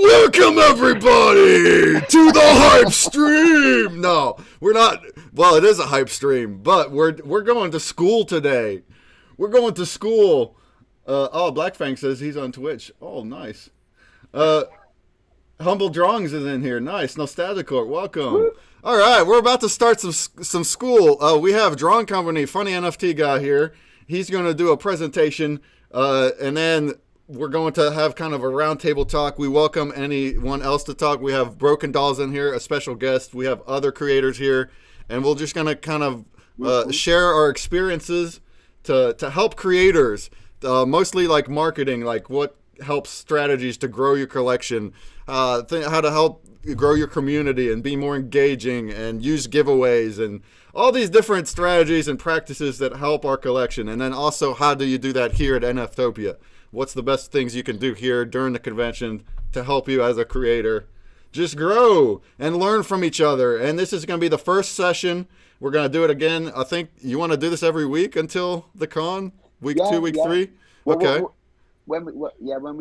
Welcome everybody to the hype stream. No, we're not. Well, it is a hype stream, but we're going to school today. We're going to school. Oh, Blackfang says he's on Twitch. Oh, nice. Uh, Humble Drawings is in here. Nice. Nostalgia Court, welcome. All right, we're about to start some school. We have Drawing Company, funny NFT guy here. He's going to do a presentation, and then we're going to have kind of a roundtable talk. We welcome anyone else to talk. We have Broken Dolls in here, a special guest. We have other creators here, and we're just going to kind of share our experiences to help creators, mostly like marketing, like what helps strategies to grow your collection, how to help grow your community and be more engaging and use giveaways and all these different strategies and practices that help our collection. And then also, how do you do that here at NFTOPIA? What's the best things you can do here during the convention to help you as a creator just grow and learn from each other? And this is going to be the first session. We're going to do it again. I think you want to do this every week until the con, week 2, week 3. Well, okay. When we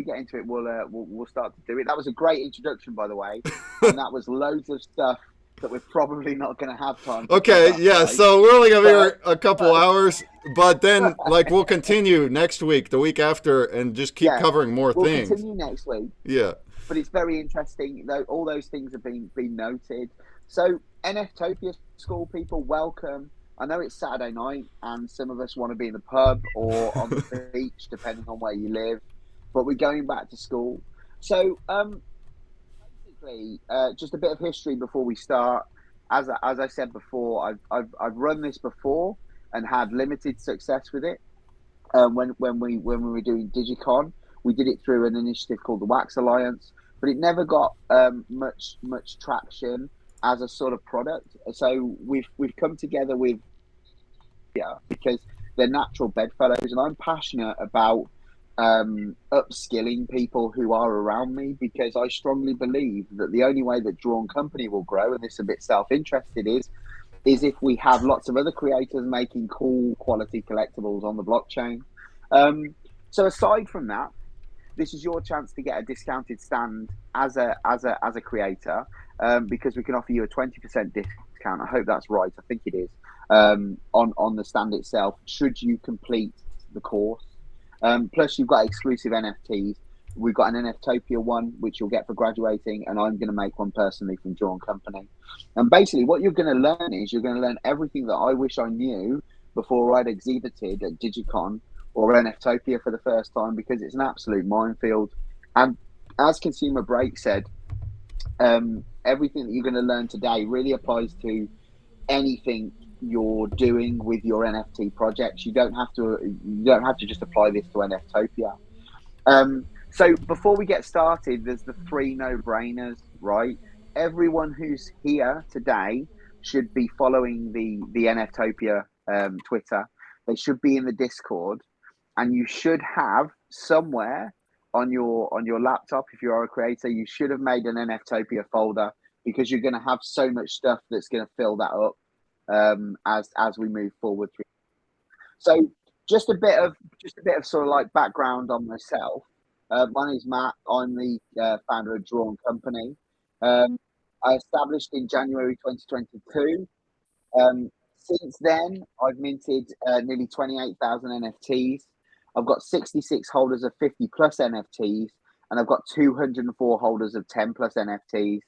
get into it, we'll start to do it. That was a great introduction, by the way, and that was loads of stuff that we're probably not going to have time to Okay, up, yeah, right? so we're only going to be here a couple hours, but then, like, we'll continue next week, the week after, and just keep covering more things. We'll continue next week. Yeah. But it's very interesting, though. All those things have been noted. So, NFTopia school people, welcome. I know it's Saturday night, and some of us want to be in the pub or on the beach, depending on where you live. But we're going back to school. So, basically, just a bit of history before we start. As I said before, I've run this before and had limited success with it. When we were doing Digicon, we did it through an initiative called the Wax Alliance, but it never got much traction as a sort of product. So we've come together with because they're natural bedfellows, and I'm passionate about upskilling people who are around me, because I strongly believe that the only way that Drawn Company will grow, and this is a bit self-interested, is if we have lots of other creators making cool quality collectibles on the blockchain. So aside from that, this is your chance to get a discounted stand as a creator, because we can offer you a 20% discount. I hope that's right. I think it is, on the stand itself, should you complete the course. Plus, you've got exclusive NFTs. We've got an NFTOPIA one, which you'll get for graduating, and I'm going to make one personally from Drawn Company. And basically, what you're going to learn is you're going to learn everything that I wish I knew before I'd exhibited at Digicon or NFTopia for the first time, because it's an absolute minefield. And as Consumer Break said, everything that you're going to learn today really applies to anything you're doing with your NFT projects. You don't have to just apply this to NFTopia. So before we get started, there's the 3 no-brainers, right? Everyone who's here today should be following the NFTopia Twitter. They should be in the Discord, and you should have somewhere on your laptop, if you are a creator, you should have made an NFTopia folder, because you're going to have so much stuff that's going to fill that up as we move forward. So just a bit of sort of like background on myself. My name's Matt. I'm the founder of Drawn Company. I established in January 2022. Since then, I've minted nearly 28,000 NFTs. I've got 66 holders of 50 plus NFTs, and I've got 204 holders of 10 plus NFTs.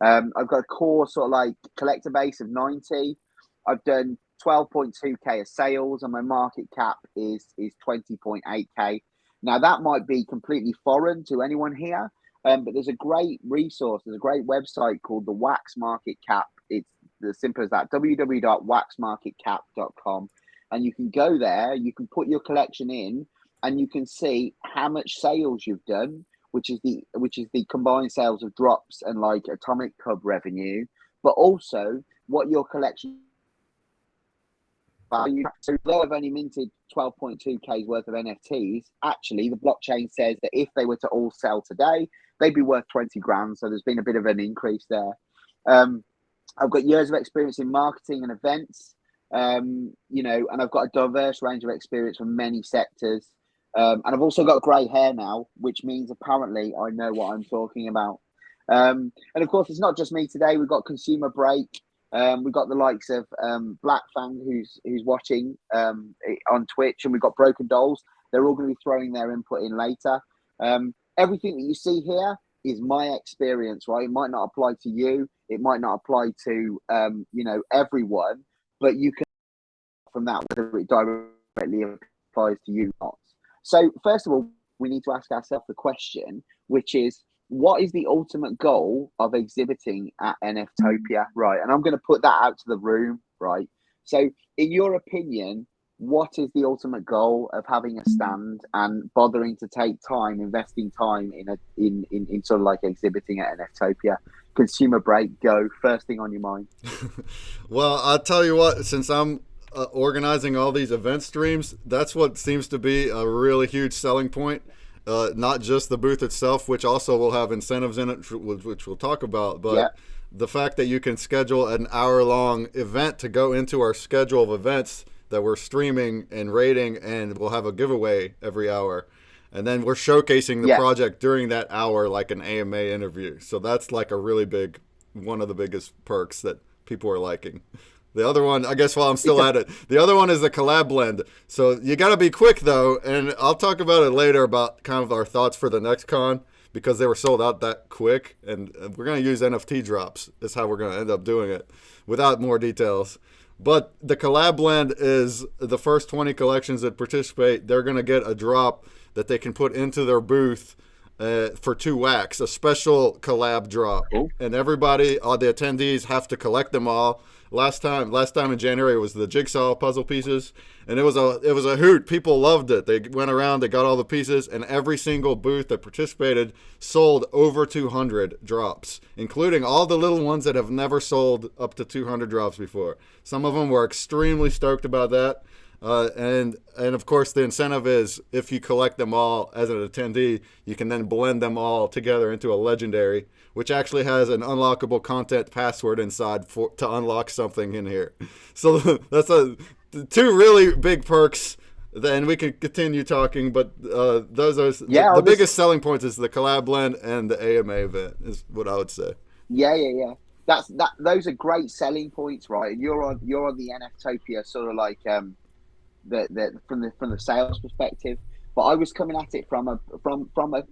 I've got a core sort of like collector base of 90. I've done 12.2k of sales, and my market cap is 20.8k. Now, that might be completely foreign to anyone here, but there's a great resource. There's a great website called the Wax Market Cap. It's as simple as that, www.waxmarketcap.com. And you can go there, you can put your collection in, and you can see how much sales you've done, which is the combined sales of drops and like Atomic Hub revenue, but also what your collection value. So though I've only minted 12.2k's worth of NFTs, actually the blockchain says that if they were to all sell today, they'd be worth 20 grand. So there's been a bit of an increase there. I've got years of experience in marketing and events, and I've got a diverse range of experience from many sectors. And I've also got grey hair now, which means apparently I know what I'm talking about. And of course, it's not just me today. We've got Consumer Break. We've got the likes of Black Fang, who's watching on Twitch, and we've got Broken Dolls. They're all going to be throwing their input in later. Everything that you see here is my experience, right? It might not apply to you. It might not apply to everyone, but you can from that whether it directly applies to you or not. So first of all, we need to ask ourselves the question, which is, what is the ultimate goal of exhibiting at NFTOPIA, right? And I'm going to put that out to the room, right? So in your opinion, what is the ultimate goal of having a stand and bothering to take time, investing time in sort of like exhibiting at NFTOPIA? Consumer Break, go. First thing on your mind. Well, I'll tell you what, since I'm organizing all these event streams, that's what seems to be a really huge selling point. Not just the booth itself, which also will have incentives in it, which we'll talk about, but the fact that you can schedule an hour-long event to go into our schedule of events that we're streaming and rating, and we'll have a giveaway every hour. And then we're showcasing the project during that hour like an AMA interview. So that's like a really big, one of the biggest perks that people are liking. The other one, I guess while I'm still at it, the other one is the collab blend. So you got to be quick, though, and I'll talk about it later about kind of our thoughts for the next con, because they were sold out that quick, and we're going to use NFT drops. Is how we're going to end up doing it without more details. But the collab blend is the first 20 collections that participate. They're going to get a drop that they can put into their booth for 2 wax, a special collab drop. Cool. And everybody, all the attendees, have to collect them all. Last time in January was the jigsaw puzzle pieces, and it was a hoot. People loved it. They went around, they got all the pieces, and every single booth that participated sold over 200 drops, including all the little ones that have never sold up to 200 drops before. Some of them were extremely stoked about that. And of course, the incentive is if you collect them all as an attendee, you can then blend them all together into a legendary, which actually has an unlockable content password inside to unlock something in here. So that's 2 really big perks. Then we can continue talking, but those are the biggest selling points is the collab blend and the AMA event is what I would say. Yeah. Those are great selling points, right? And you're on the NFTopia sort of like from the sales perspective, but I was coming at it from a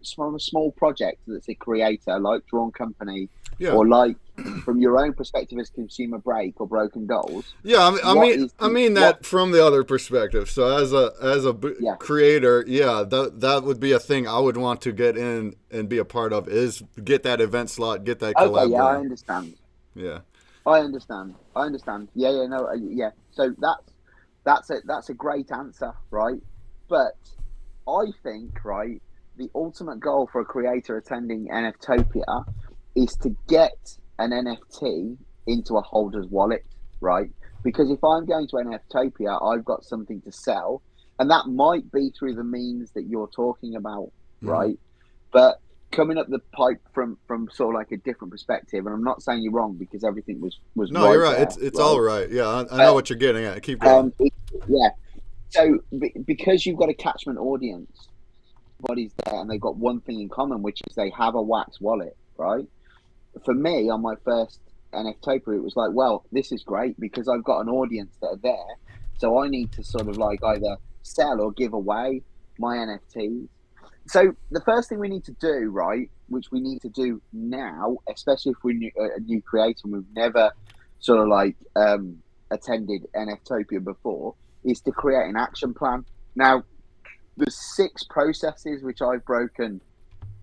small project that's a creator like Drawn Company, or like from your own perspective as Consumer Break or Broken Dolls. Yeah, I mean that from the other perspective. So as a creator, that would be a thing I would want to get in and be a part of, is get that event slot, get that collab. Okay, I understand. Yeah, I understand. Yeah. So that's a great answer, right? But I think, right, the ultimate goal for a creator attending NFTopia is to get an NFT into a holder's wallet, right? Because if I'm going to NFTopia, I've got something to sell, and that might be through the means that you're talking about, right? But coming up the pipe from sort of like a different perspective, and I'm not saying you're wrong, because everything was no, right, you're right. It's right? All right. Yeah, I know what you're getting at. Keep going. So because you've got a catchment audience, everybody's there, and they've got one thing in common, which is they have a wax wallet, right? For me, on my first NFTopia, it was like, well, this is great because I've got an audience that are there, so I need to sort of like either sell or give away my NFTs. So the first thing we need to do, right, which we need to do now, especially if we're a new creator and we've never sort of like attended NFTopia before, is to create an action plan. Now, there's 6 processes which I've broken.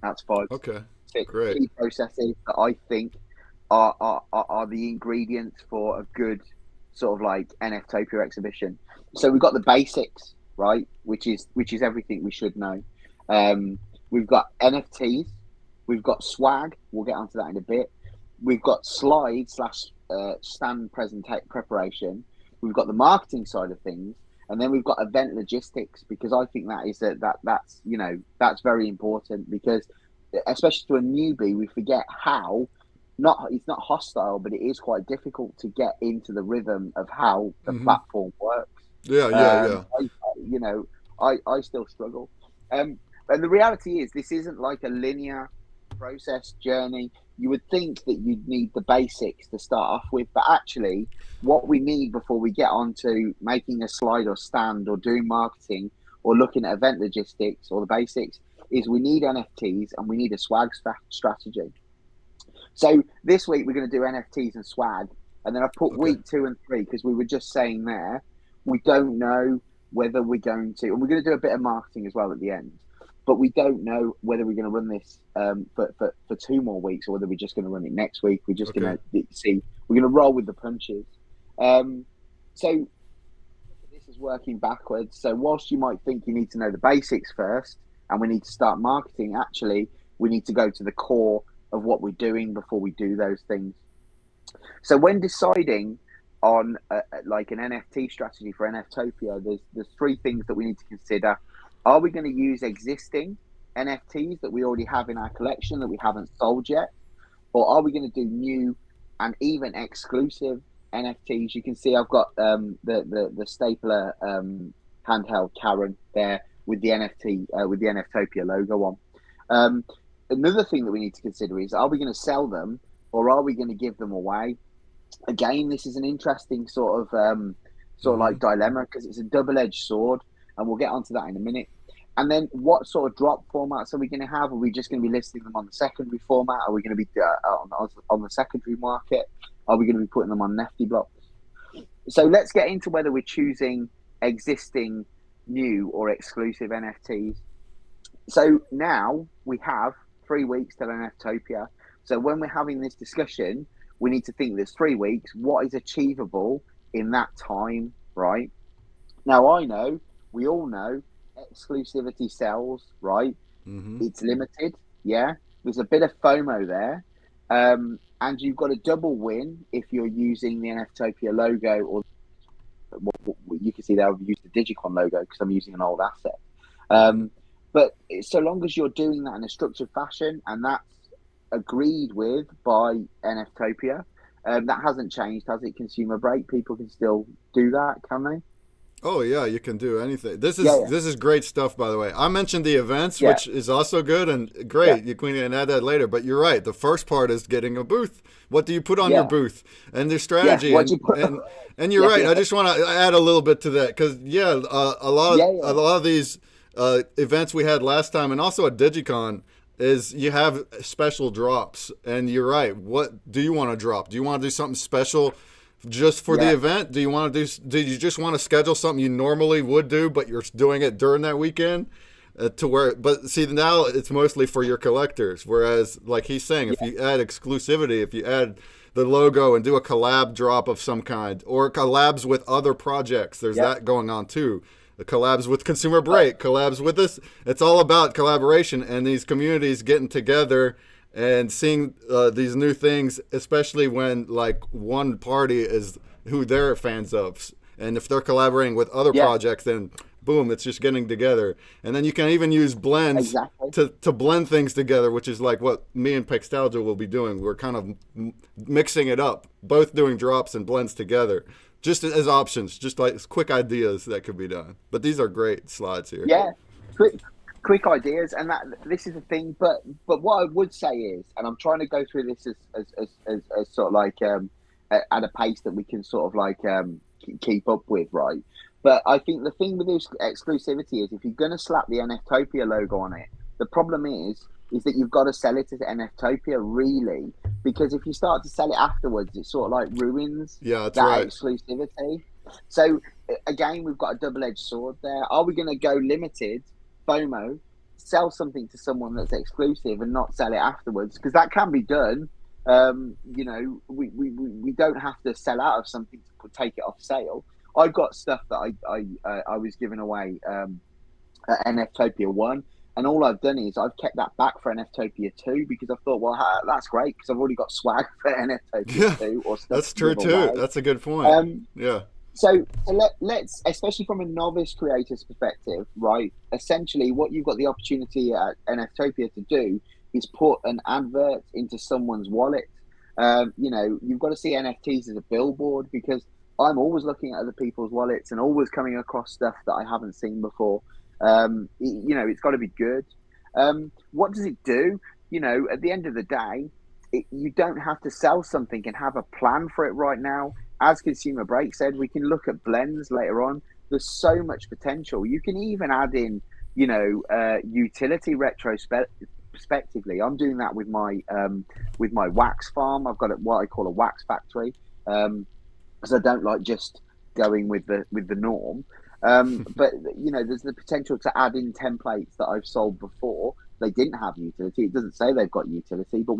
That's 5. Okay, 6 great. key processes that I think are the ingredients for a good sort of like NFTopia exhibition. So we've got the basics, right, which is everything we should know. We've got NFTs, we've got swag. We'll get onto that in a bit. We've got slides / stand preparation. We've got the marketing side of things, and then we've got event logistics, because I think that's very important, because especially to a newbie, we forget how it's not hostile, but it is quite difficult to get into the rhythm of how the platform works. Yeah. I still struggle. And the reality is, this isn't like a linear process journey. You would think that you'd need the basics to start off with, but actually, what we need before we get on to making a slide or stand or doing marketing or looking at event logistics or the basics is we need NFTs and we need a swag strategy. So this week we're going to do NFTs and swag, and then I put Okay. week 2 and 3 because we were just saying there we don't know whether we're going to, and we're going to do a bit of marketing as well at the end, but we don't know whether we're going to run this for 2 more weeks or whether we're just going to run it next week. We're just Okay. going to see. We're going to roll with the punches. So this is working backwards. So whilst you might think you need to know the basics first, and we need to start marketing, actually we need to go to the core of what we're doing before we do those things. So when deciding on like an NFT strategy for NFTopia, there's three things that we need to consider. Are we going to use existing NFTs that we already have in our collection that we haven't sold yet, or are we going to do new and even exclusive NFTs? You can see I've got the stapler handheld Karen there with the NFT with the NFTopia logo on. Um, Another thing that we need to consider is, are we going to sell them or are we going to give them away? Again, this is an interesting sort of like Hmm. dilemma because it's a double-edged sword, and we'll get onto that in a minute. And then, what sort of drop formats are we going to have? Are we just going to be listing them on the secondary format? Are we going to be on the secondary market? Are we going to be putting them on Nifty blocks? So let's get into whether we're choosing existing, new, or exclusive NFTs. So now we have 3 weeks till NFTopia. So when we're having this discussion, we need to think there's 3 weeks. What is achievable in that time, right? Now I know, we all know, exclusivity sells, right? Hmm. It's limited, yeah. There's a bit of FOMO there, and you've got a double win if you're using the NFTopia logo, or what you can see there. I've used the Digicon logo because I'm using an old asset. Hmm. Um, but so long as you're doing that in a structured fashion and that's agreed with by NFTopia, that hasn't changed, has it? Consumer Break, people can still do that, can they? Oh yeah, you can do anything. This Yeah, is yeah, this is great stuff, by the way. I mentioned the events, yeah, which is also good and yeah, great. You can add that later, but you're right. The first part is getting a booth. What do you put on your yeah, booth and their yeah. strategy What do you put? and you're Yeah, right. yeah, I just want to add a little bit to that because yeah, yeah, a yeah, lot of these events we had last time and also at Digicon is you have special drops and you're right. What do you want to drop? Do you want to do something special just for the yeah, event? Do you want to do you just want to schedule something you normally would do but you're doing it during that weekend? To where, but see, now it's mostly for your collectors, whereas like he's saying, if yeah, you add exclusivity, if you add the logo and do a collab drop of some kind or collabs with other projects, there's yeah. that going on too. The collabs with Consumer Break, collabs with this. It's all about collaboration and these communities getting together and seeing these new things, especially when like one party is who they're fans of, and if they're collaborating with other Yeah, projects, then boom, it's just getting together. And then you can even use blends exactly. to blend things together, which is like what me and Pixtalgia will be doing. We're kind of mixing it up, both doing drops and blends together, just as options, just like quick ideas that could be done. But these are great slides here. Yeah, quick, quick ideas, and that this is the thing. But what I would say is, and I'm trying to go through this as sort of like at a pace that we can sort of like keep up with, right? But I think the thing with this exclusivity is, if you're going to slap the NFTopia logo on it, the problem is that you've got to sell it as NFTopia, really, because if you start to sell it afterwards, it sort of like ruins Yeah, that's that right. exclusivity. So again, we've got a double-edged sword there. Are we going to go limited FOMO, sell something to someone that's exclusive and not sell it afterwards? Because that can be done. We don't have to sell out of something to take it off sale. I've got stuff that I was giving away at NFTopia 1. And all I've done is I've kept that back for NFTopia 2 because I thought, well, that's great because I've already got swag for NFTopia Yeah, 2 or stuff that's to true give too. away. That's a good point. Um, Yeah. let's, especially from a novice creator's perspective, right? Essentially, what you've got the opportunity at NFTopia to do is put an advert into someone's wallet. You've got to see NFTs as a billboard because I'm always looking at other people's wallets and always coming across stuff that I haven't seen before. It's got to be good. What does it do? At the end of the day, you don't have to sell something and have a plan for it right now. As Consumer Break said, we can look at blends later on. There's so much potential. You can even add in, utility retrospectively. I'm doing that with my wax farm. I've got what I call a wax factory, because I don't like just going with the norm. But there's the potential to add in templates that I've sold before. They didn't have utility. It doesn't say they've got utility, but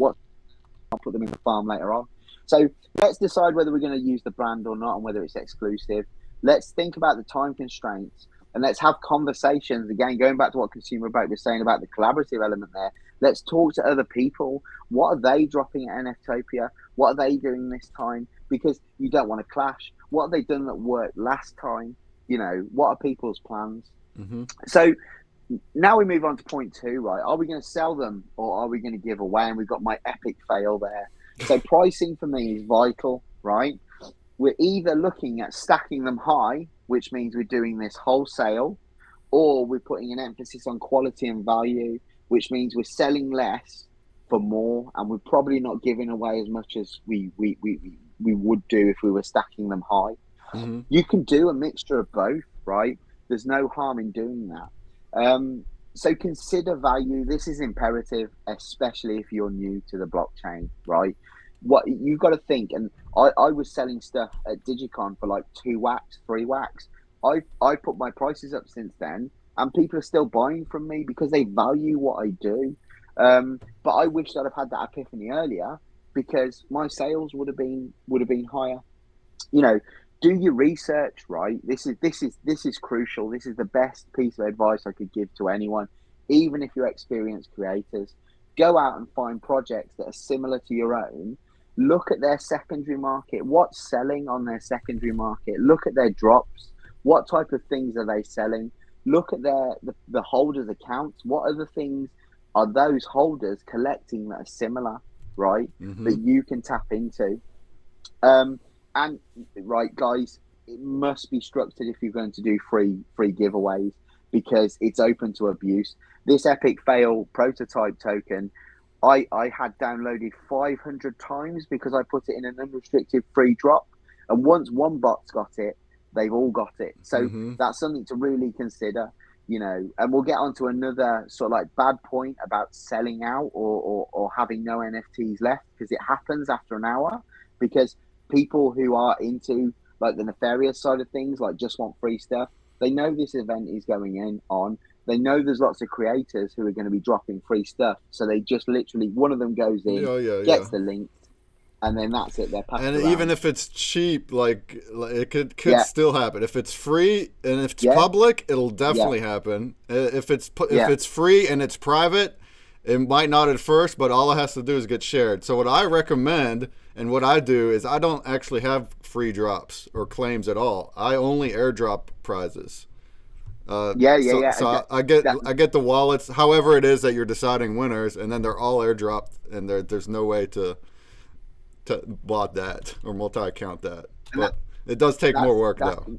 I'll put them in the farm later on. So let's decide whether we're going to use the brand or not, and whether it's exclusive. Let's think about the time constraints, and let's have conversations. Again, going back to what Consumer Break was saying about the collaborative element there, let's talk to other people. What are they dropping at NFTOPIA? What are they doing this time? Because you don't want to clash. What have they done that worked last time? What are people's plans? Mm-hmm. So now we move on to point 2, right? Are we going to sell them, or are we going to give away? And we've got my epic fail there. So pricing for me is vital, right? We're either looking at stacking them high, which means we're doing this wholesale, or we're putting an emphasis on quality and value, which means we're selling less for more, and we're probably not giving away as much as we would do if we were stacking them high. Mm-hmm. You can do a mixture of both, right? There's no harm in doing that. So consider value. This is imperative, especially if you're new to the blockchain, right? What you've got to think, and I was selling stuff at Digicon for like 2 wax, 3 wax. I put my prices up since then, and people are still buying from me because they value what I do. But I wish I'd have had that epiphany earlier, because my sales would have been higher. Do your research, right? This is crucial. This is the best piece of advice I could give to anyone, even if you're experienced creators. Go out and find projects that are similar to your own. Look at their secondary market. What's selling on their secondary market? Look at their drops. What type of things are they selling? Look at the holders' accounts. What other things are those holders collecting that are similar, right? Mm-hmm. That you can tap into. And right, guys, it must be structured if you're going to do free giveaways, because it's open to abuse. This epic fail prototype token, I had downloaded 500 times because I put it in an unrestricted free drop, and once one bot's got it, they've all got it. So Mm-hmm. that's something to really consider. And we'll get on to another sort of like bad point about selling out or having no NFTs left, because it happens after an hour, because people who are into like the nefarious side of things, like just want free stuff, they know this event is going on. They know there's lots of creators who are going to be dropping free stuff. So they just literally, one of them goes in, gets the link, and then that's it. They're passed And around. even if it's cheap, like it could still happen. If it's free and if it's public, it'll definitely happen. If it's free and it's private, it might not at first, but all it has to do is get shared. So what I recommend and what I do is I don't actually have free drops or claims at all. I only airdrop prizes. So I get the wallets, however it is that you're deciding winners, and then they're all airdropped, and there's no way to bot that or multi-account that. But it does take more work, though.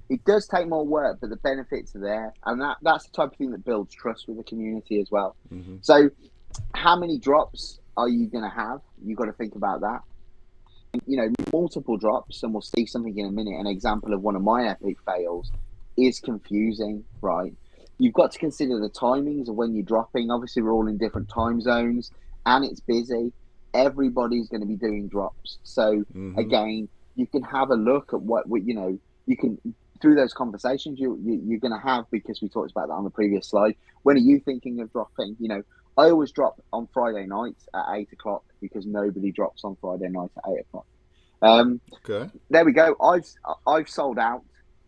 It does take more work, but the benefits are there, and that's the type of thing that builds trust with the community as well. Mm-hmm. So, how many drops are you going to have? You've got to think about that. Multiple drops, and we'll see something in a minute. An example of one of my epic fails is confusing, right? You've got to consider the timings of when you're dropping. Obviously, we're all in different time zones, and it's busy. Everybody's going to be doing drops. So, again, you can have a look at what you can, through those conversations you're going to have, because we talked about that on the previous slide. When are you thinking of dropping? I always drop on Friday nights at 8 o'clock, because nobody drops on Friday night at 8 o'clock. Okay. There we go. I've sold out.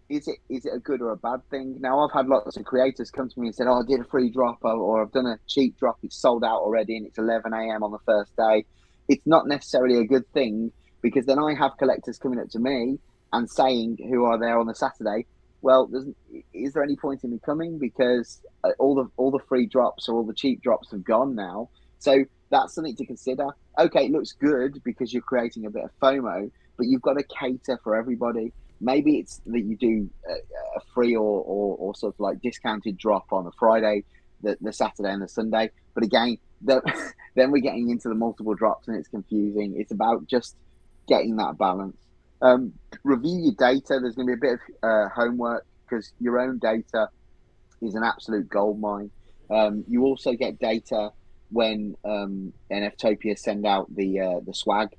Is it a good or a bad thing? Now, I've had lots of creators come to me and said, "Oh, I did a free drop, or I've done a cheap drop. It's sold out already, and it's 11 a.m. on the first day." It's not necessarily a good thing, because then I have collectors coming up to me and saying, who are there on the Saturday, well, is there any point in me coming, because all the free drops or all the cheap drops have gone now? So that's something to consider. Okay, it looks good because you're creating a bit of FOMO, but you've got to cater for everybody. Maybe it's that you do a free or sort of like discounted drop on the Friday, the Saturday, and the Sunday. But again, then we're getting into the multiple drops and it's confusing. It's about just getting that balance. Review your data. There's going to be a bit of homework because your own data is an absolute gold mine. You also get data when NFTOPIA send out the swag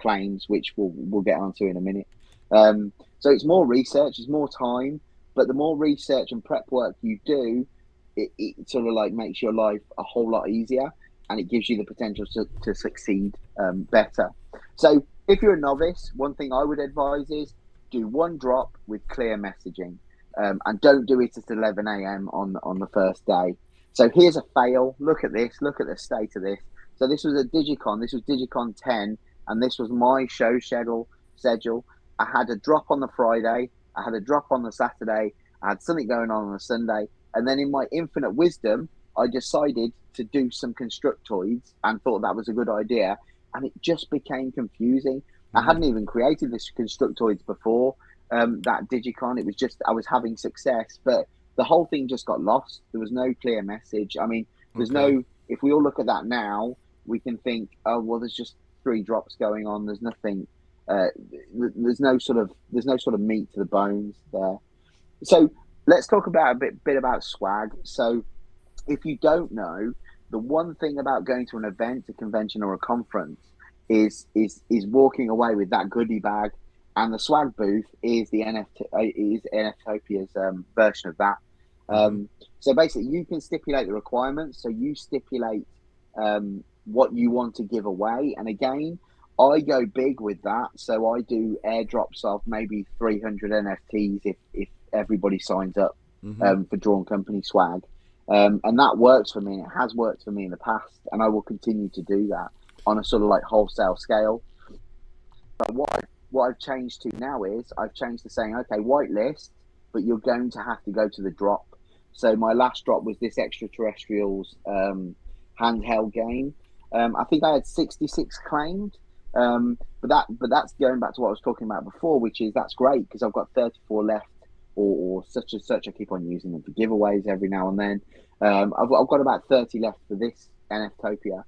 claims, which we'll get onto in a minute. So it's more research, it's more time, but the more research and prep work you do, it sort of like makes your life a whole lot easier, and it gives you the potential to succeed better. So if you're a novice, one thing I would advise is do one drop with clear messaging, and don't do it at 11 a.m. on the first day. So here's a fail. Look at this. Look at the state of this. So this was a Digicon. This was Digicon 10, and this was my show schedule. I had a drop on the Friday. I had a drop on the Saturday. I had something going on the Sunday. And then in my infinite wisdom, I decided to do some constructoids and thought that was a good idea. And it just became confusing. Mm-hmm. I hadn't even created this constructoids before that Digicon. It was just, I was having success, but the whole thing just got lost. There was no clear message. I mean, there's no, if we all look at that now, we can think, oh, well, there's just 3 drops going on. There's nothing. There's no sort of meat to the bones there. So let's talk about a bit about swag. So if you don't know, the one thing about going to an event, a convention, or a conference is walking away with that goodie bag, and the swag booth is the NFTOPIA's version of that. So basically, you can stipulate the requirements. So you stipulate what you want to give away, and again, I go big with that. So I do airdrops of maybe 300 NFTs if everybody signs up for Drawn Company swag. And that works for me. It has worked for me in the past, and I will continue to do that on a sort of like wholesale scale. But what I've changed to now is I've changed to saying, okay, whitelist, but you're going to have to go to the drop. So my last drop was this extraterrestrials handheld game. I think I had 66 claimed. But that's going back to what I was talking about before, which is that's great because I've got 34 left or such and such. I keep on using them for giveaways every now and then. I've got about 30 left for this NFTOPIA,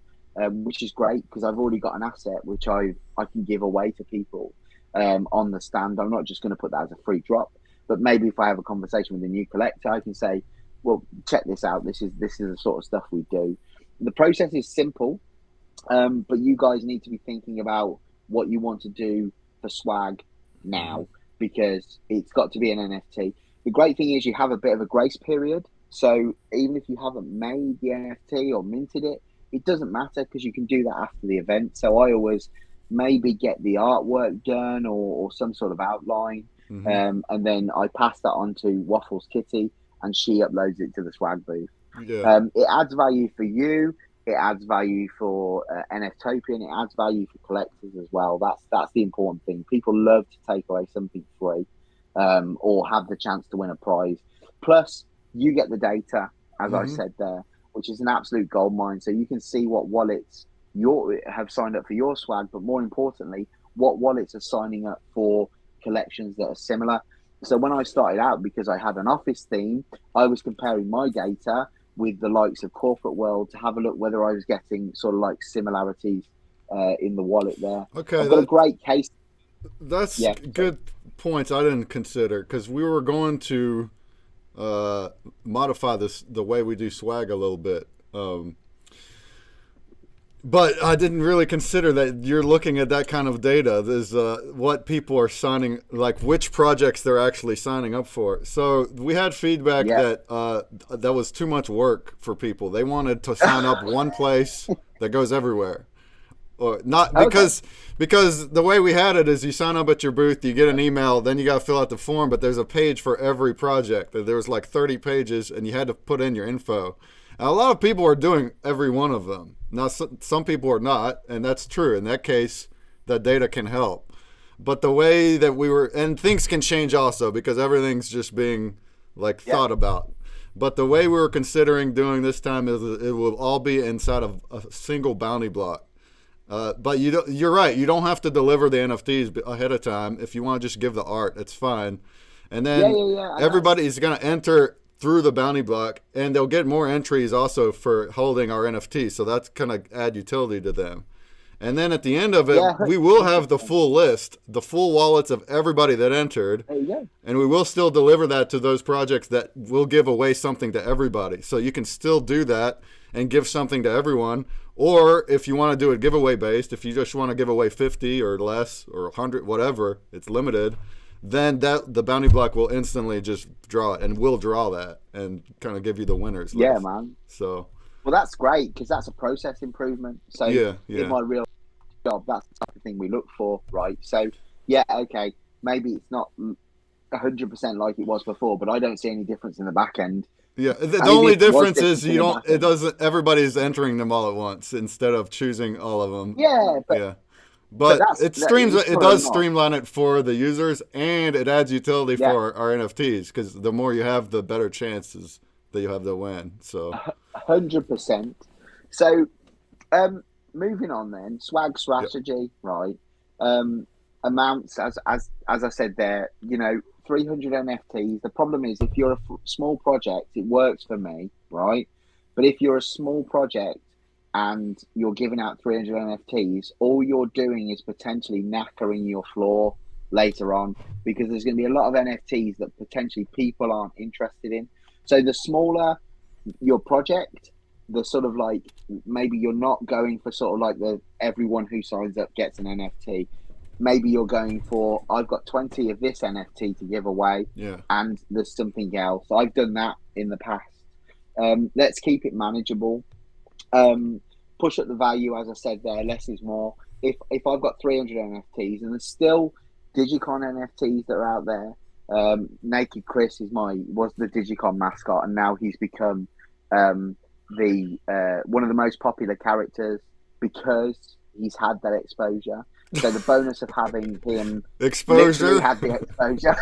which is great because I've already got an asset which I can give away to people on the stand. I'm not just going to put that as a free drop, but maybe if I have a conversation with a new collector, I can say, well, check this out. This is the sort of stuff we do. The process is simple. But you guys need to be thinking about what you want to do for swag now, because it's got to be an NFT. The great thing is you have a bit of a grace period. So even if you haven't made the NFT or minted it, it doesn't matter because you can do that after the event. So I always maybe get the artwork done or some sort of outline. And then I pass that on to Waffles Kitty and she uploads it to the swag booth. Yeah. It adds value for you. It adds value for NFTOPIA, and it adds value for collectors as well. That's the important thing. People love to take away something free, or have the chance to win a prize. Plus, you get the data, as I said there, which is an absolute gold mine. So you can see what wallets have signed up for your swag, but more importantly, what wallets are signing up for collections that are similar. So when I started out, because I had an office theme, I was comparing my data with the likes of corporate world to have a look whether I was getting sort of like similarities in the wallet there. Okay, I've got a great case. That's good points I didn't consider because we were going to modify the way we do swag a little bit. But I didn't really consider that you're looking at that kind of data. There's what people are signing, like which projects they're actually signing up for. So we had feedback that that was too much work for people. They wanted to sign up one place that goes everywhere. Or not because the way we had it is you sign up at your booth, you get an email, then you got to fill out the form, but there's a page for every project. There was like 30 pages and you had to put in your info. And a lot of people are doing every one of them. Now, some people are not, and that's true. In that case, that data can help. But the way that we were, and things can change also because everything's just being like thought about. But the way we were considering doing this time is it will all be inside of a single bounty block. But you're right. You don't have to deliver the NFTs ahead of time. If you want to just give the art, it's fine. And Yeah, then yeah, yeah. And everybody's going to enter through the bounty block, and they'll get more entries also for holding our NFT. So that's going to add utility to them. And then at the end of it, yeah, we will have the full list, the full wallets of everybody that entered. there you go. And we will still deliver that to those projects that will give away something to everybody. So you can still do that and give something to everyone. Or if you want to do it giveaway based, if you just want to give away 50 or less or 100, whatever, it's limited, then the bounty block will instantly just draw it, and we'll draw that and kind of give you the winners list. Yeah, man. So, well, that's great because that's a process improvement. So yeah. in my real job, that's the type of thing we look for, right? So yeah, okay, maybe it's not 100% like it was before, but I don't see any difference in the back end. Yeah, the only difference is you don't. It doesn't. Everybody's entering them all at once instead of choosing all of them. Yeah, but yeah, but it does not. streamline it for the users, and it adds utility Yeah. for our NFTs because the more you have, the better chances that you have to win. So 100%. So, moving on then, swag strategy, right? Amounts as I said there, 300 NFTs. The problem is if you're a small project, it works for me, right? But if you're a small project and you're giving out 300 NFTs, all you're doing is potentially knackering your floor later on because there's going to be a lot of NFTs that potentially people aren't interested in. So the smaller your project, the sort of like maybe you're not going for sort of like the everyone who signs up gets an NFT. Maybe you're going for I've got 20 of this NFT to give away, and there's something else. I've done that in the past. Let's keep it manageable. Push up the value, as I said there. Less is more. If I've got 300 NFTs and there's still Digicon NFTs that are out there, Naked Chris was the Digicon mascot, and now he's become the one of the most popular characters because he's had that exposure. So the bonus of having him exposure had the exposure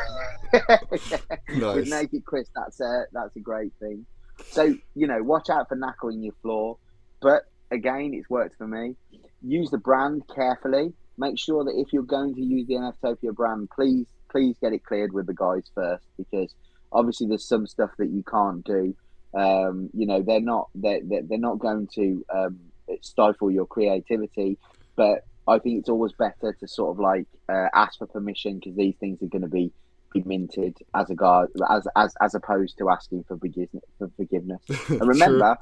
nice. With Naked Chris, that's a great thing. So watch out for knackering your floor, but again, it's worked for me. Use the brand carefully. Make sure that if you're going to use the NFTOPIA brand, please get it cleared with the guys first, because obviously there's some stuff that you can't do. They're not going to stifle your creativity, but I think it's always better to sort of like ask for permission, because these things are going to be minted as a guard, as opposed to asking for forgiveness. And remember,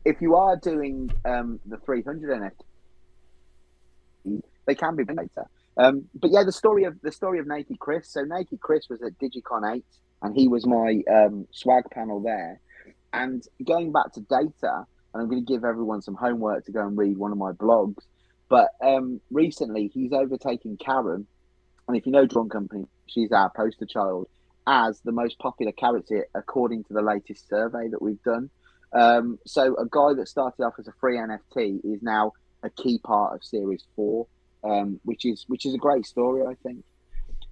if you are doing the 300 NFT, they can be later. But yeah, the story of Naked Chris. So Naked Chris was at Digicon 8, and he was my swag panel there. And going back to data, and I'm going to give everyone some homework to go and read one of my blogs. But recently, he's overtaken Karen, and if you know Drawn Company, she's our poster child, as the most popular character according to the latest survey that we've done. So a guy that started off as a free NFT is now a key part of Series 4, which is a great story, I think.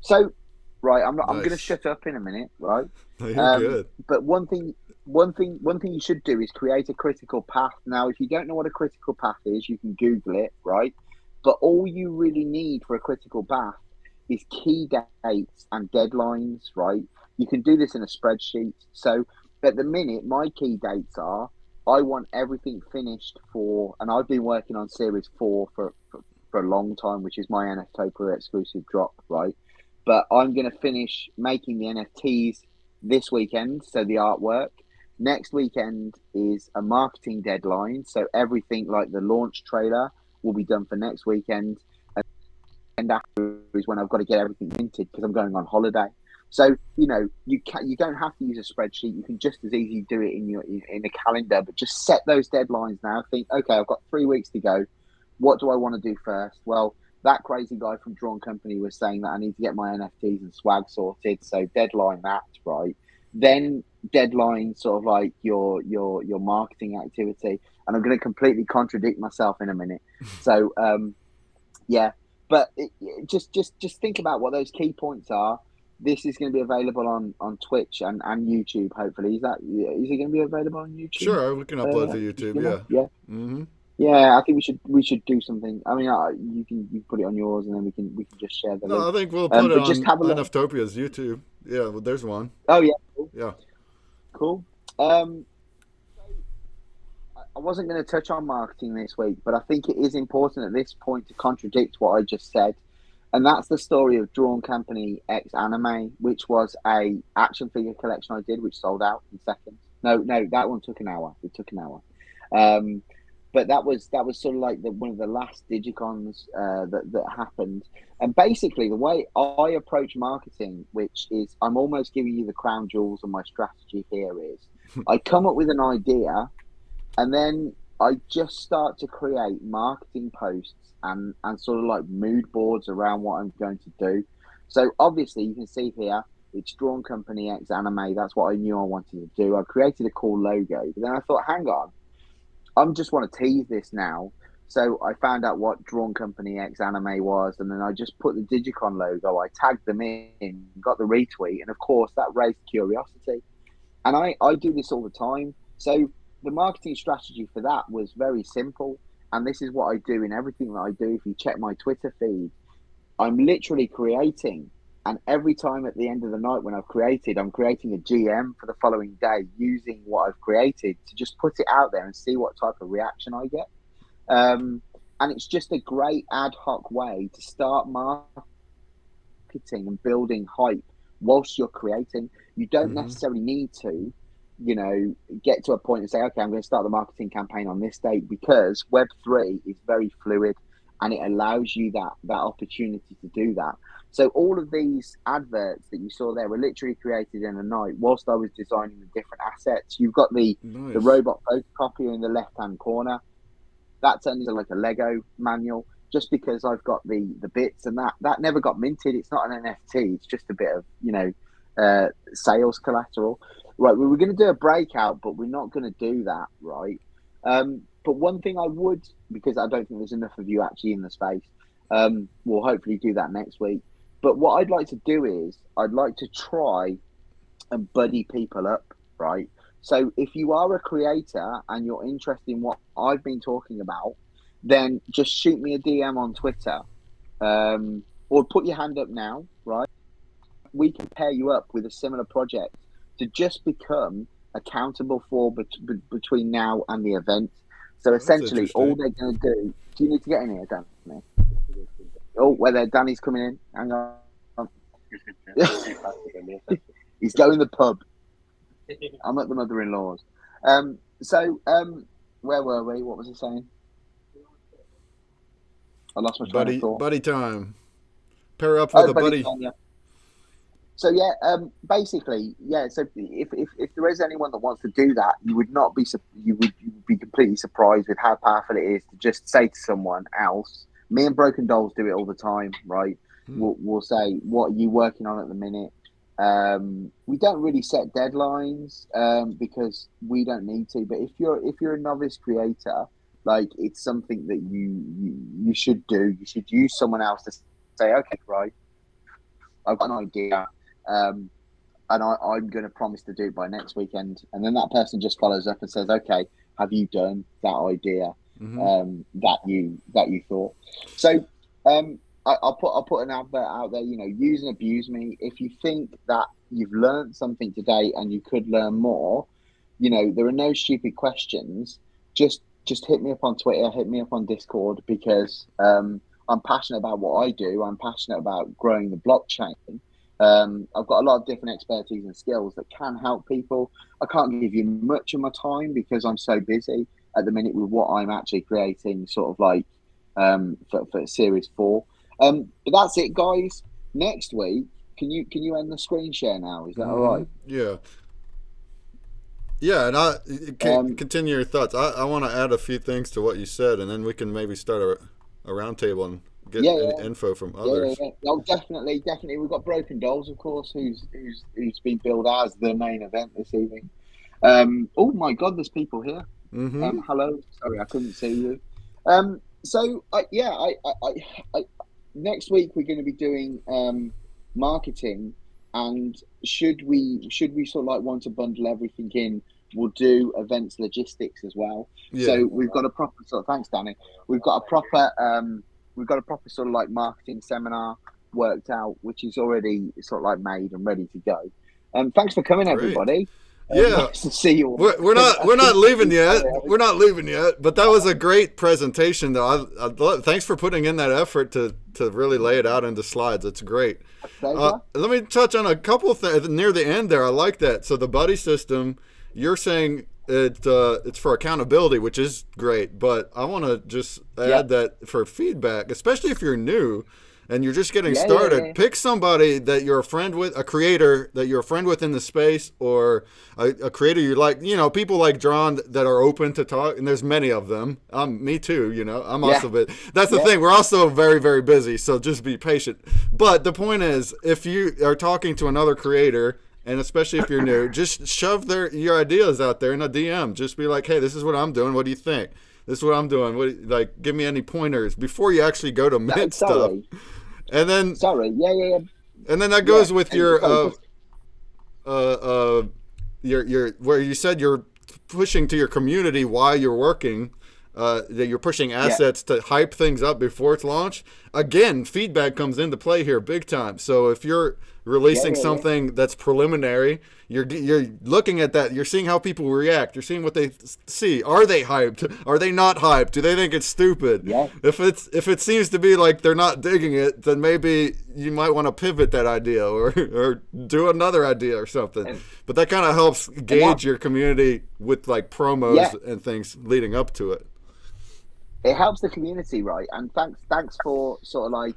So, right, I'm going to shut up in a minute, right? No, you're good. But one thing you should do is create a critical path. Now, if you don't know what a critical path is, you can Google it, right? But all you really need for a critical path is key dates and deadlines, right? You can do this in a spreadsheet. So at the minute, my key dates are, I want everything finished for, and I've been working on Series 4 for a long time, which is my NFTOPIA exclusive drop, right? But I'm going to finish making the NFTs this weekend, so the artwork. Next weekend is a marketing deadline, so everything like the launch trailer will be done for next weekend. And after is when I've got to get everything minted because I'm going on holiday. So you don't have to use a spreadsheet. You can just as easily do it in a calendar, but just set those deadlines now. Think, okay, I've got 3 weeks to go. What do I want to do first? Well, that crazy guy from Drawn Company was saying that I need to get my NFTs and swag sorted. So deadline that, right? Then deadline sort of like your marketing activity. And I'm going to completely contradict myself in a minute. So yeah, but just think about what those key points are. This is going to be available on Twitch and YouTube. Hopefully, is it going to be available on YouTube? Sure, we can upload to YouTube. Yeah. Yeah. Mm-hmm. Yeah, I think we should do something. I mean, you can put it on yours, and then we can just share the No, link. I think we'll put it But just on have a look. NFTOPIA's YouTube. Yeah, well, there's one. Oh yeah, cool. Yeah. Cool. So I wasn't going to touch on marketing this week, but I think it is important at this point to contradict what I just said, and that's the story of Drawn Company X Anime, which was a action figure collection I did, which sold out in seconds. No, no, that one took an hour. It took an hour. Um, but that was sort of like one of the last Digicons that happened. And basically, the way I approach marketing, which is I'm almost giving you the crown jewels of my strategy here, is I come up with an idea and then I just start to create marketing posts and sort of like mood boards around what I'm going to do. So obviously you can see here it's Drawn Company X Anime. That's what I knew I wanted to do. I created a cool logo, but then I thought, hang on, I'm just want to tease this now. So I found out what Drawn Company X Anime was, and then I just put the Digicon logo. I tagged them in, got the retweet, and of course that raised curiosity. And I do this all the time. So the marketing strategy for that was very simple. And this is what I do in everything that I do. If you check my Twitter feed, I'm literally creating. And every time at the end of the night when I've created, I'm creating a GM for the following day using what I've created to just put it out there and see what type of reaction I get. Um, and it's just a great ad hoc way to start marketing and building hype whilst you're creating. You don't Hmm. necessarily need to, get to a point and say, okay, I'm going to start the marketing campaign on this date, because Web3 is very fluid and it allows you that opportunity to do that. So all of these adverts that you saw there were literally created in a night whilst I was designing the different assets. You've got the Nice. robot photocopier in the left hand corner. That turned into like a Lego manual just because I've got the bits, and that never got minted. It's not an NFT. It's just a bit of sales collateral. Right, we were going to do a breakout, but we're not going to do that. Right. But one thing I would, because I don't think there's enough of you actually in the space, we'll hopefully do that next week. But what I'd like to do is I'd like to try and buddy people up, right? So if you are a creator and you're interested in what I've been talking about, then just shoot me a DM on Twitter, or put your hand up now, right? We can pair you up with a similar project to just become accountable for between now and the event. So Oh, that's essentially, all interesting. they're going to do. Do you need to get in here, Danny? Oh, whether Danny's coming in. Hang on. He's going to the pub. I'm at the mother-in-law's. Where were we? What was I saying? I lost my train of thought. Buddy time. Pair up with Oh, a buddy, buddy. Tanya. So yeah, basically, yeah. So if there is anyone that wants to do that, you would be completely surprised with how powerful it is to just say to someone else. Me and Broken Dolls do it all the time, right? Hmm. We'll say, "What are you working on at the minute?" We don't really set deadlines because we don't need to. But if you're a novice creator, like it's something that you should do. You should use someone else to say, "Okay, right, I've got an idea." Um, and I'm going to promise to do it by next weekend. And then that person just follows up and says, "Okay, have you done that idea Hmm. that you thought?" So I'll put an advert out there. Use and abuse me. If you think that you've learned something today and you could learn more, there are no stupid questions. Just hit me up on Twitter, hit me up on Discord, because I'm passionate about what I do. I'm passionate about growing the blockchain. I've got a lot of different expertise and skills that can help people. I can't give you much of my time because I'm so busy at the minute with what I'm actually creating, sort of like for Series 4. But that's it, guys. Next week, can you end the screen share now? Is that all Hmm. right? Yeah. Yeah, and Um, continue your thoughts. I want to add a few things to what you said, and then we can maybe start a round table and get yeah, any yeah, info from yeah, yeah, others. yeah. Oh, definitely, definitely. We've got Broken Dolls, of course, who's been billed as the main event this evening. Oh my God, there's people here. Hmm. Hello. Sorry, I couldn't see you. Yeah, I next week we're going to be doing marketing, and should we sort of like want to bundle everything in will do events logistics as well. Yeah, So we've got a proper sort of, thanks, Danny. We've got a proper sort of like marketing seminar worked out, which is already sort of like made and ready to go. Thanks for coming, great. everybody. Yeah, Nice to see you all. we're not leaving yet. We're not leaving yet. But that was a great presentation, though. Thanks for putting in that effort to really lay it out into slides. It's great. Pleasure. Let me touch on a couple things near the end there. I like that. So the buddy system, you're saying it's for accountability, which is great. But I want to just add that for feedback, especially if you're new and you're just getting started, pick somebody that you're a friend with, a creator that you're a friend with in the space, or a creator you like. People like John that are open to talk, and there's many of them. Me too, I'm also, but that's the thing. We're also very, very busy, so just be patient. But the point is, if you are talking to another creator, and especially if you're new, just shove your ideas out there in a DM. Just be like, hey, this is what I'm doing. What do you think? This is what I'm doing. Give me any pointers before you actually go to mint stuff. And then and then that goes with your where you said you're pushing to your community while you're working, that you're pushing assets to hype things up before it's launched. Again, feedback comes into play here big time. So if you're releasing something that's preliminary, you're looking at that, you're seeing how people react, you're seeing what they see. Are they hyped? Are they not hyped? Do they think it's stupid? If it seems to be like they're not digging it, then maybe you might want to pivot that idea or do another idea or something. But that kind of helps gauge your community with like promos and things leading up to it. It helps the community, right? And thanks for sort of like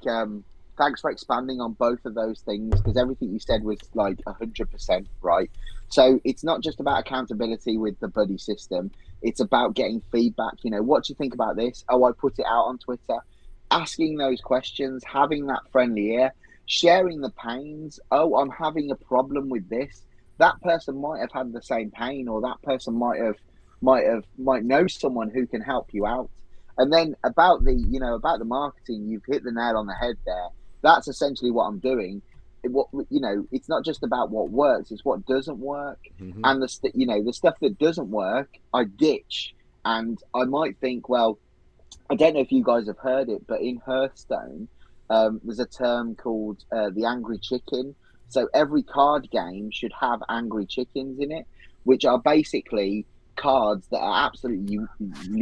thanks for expanding on both of those things, because everything you said was like 100% right. So it's not just about accountability with the buddy system. It's about getting feedback. What do you think about this? Oh, I put it out on Twitter. Asking those questions, having that friendly ear, sharing the pains. Oh, I'm having a problem with this. That person might have had the same pain, or that person might know someone who can help you out. And then about the marketing, you've hit the nail on the head there. That's essentially what I'm doing. It's not just about what works; it's what doesn't work. Mm-hmm. And the stuff that doesn't work, I ditch. And I might think, well, I don't know if you guys have heard it, but in Hearthstone, there's a term called the angry chicken. So every card game should have angry chickens in it, which are basically cards that are absolutely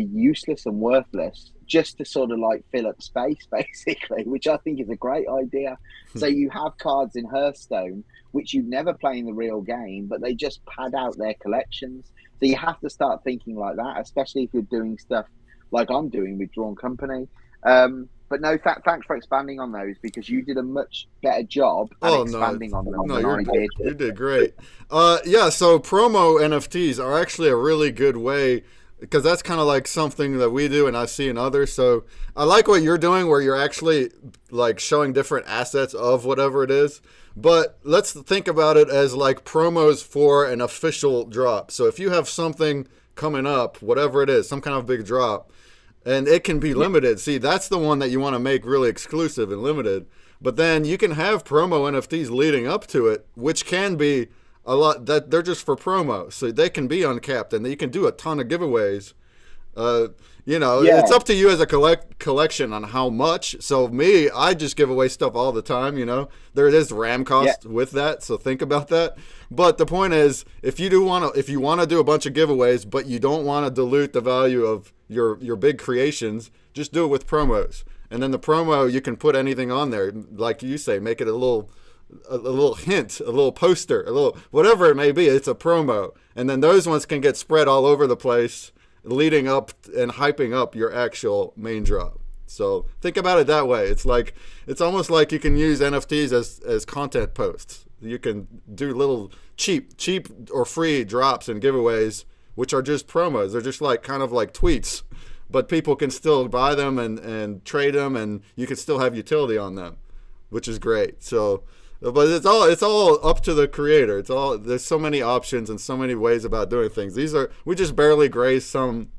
useless and worthless just to sort of like fill up space, basically, which I think is a great idea. So you have cards in Hearthstone which you never play in the real game, but they just pad out their collections. So you have to start thinking like that, especially if you're doing stuff like I'm doing with Drawn Company. But no, thanks for expanding on those, because you did a much better job at expanding on them than I did. You did great. So promo NFTs are actually a really good way, because that's kind of like something that we do and I see in others. So I like what you're doing, where you're actually like showing different assets of whatever it is. But let's think about it as like promos for an official drop. So if you have something coming up, whatever it is, some kind of big drop, and it can be limited. See, that's the one that you want to make really exclusive and limited. But then you can have promo NFTs leading up to it, which can be a lot. That they're just for promo, so they can be uncapped, and you can do a ton of giveaways. It's up to you as a collection on how much. So me, I just give away stuff all the time. There is RAM cost with that, so think about that. But the point is, if you want to do a bunch of giveaways, but you don't want to dilute the value of your big creations, just do it with promos. And then the promo, you can put anything on there, like you say, make it a little hint, a little poster, a little whatever it may be. It's a promo, and then those ones can get spread all over the place, leading up and hyping up your actual main drop. So think about it that way. It's almost like you can use NFTs as content posts. You can do little cheap or free drops and giveaways, which are just promos. They're just like kind of like tweets, but people can still buy them and trade them, and you can still have utility on them, which is great. So, but it's all up to the creator. There's so many options and so many ways about doing things. We just barely graze some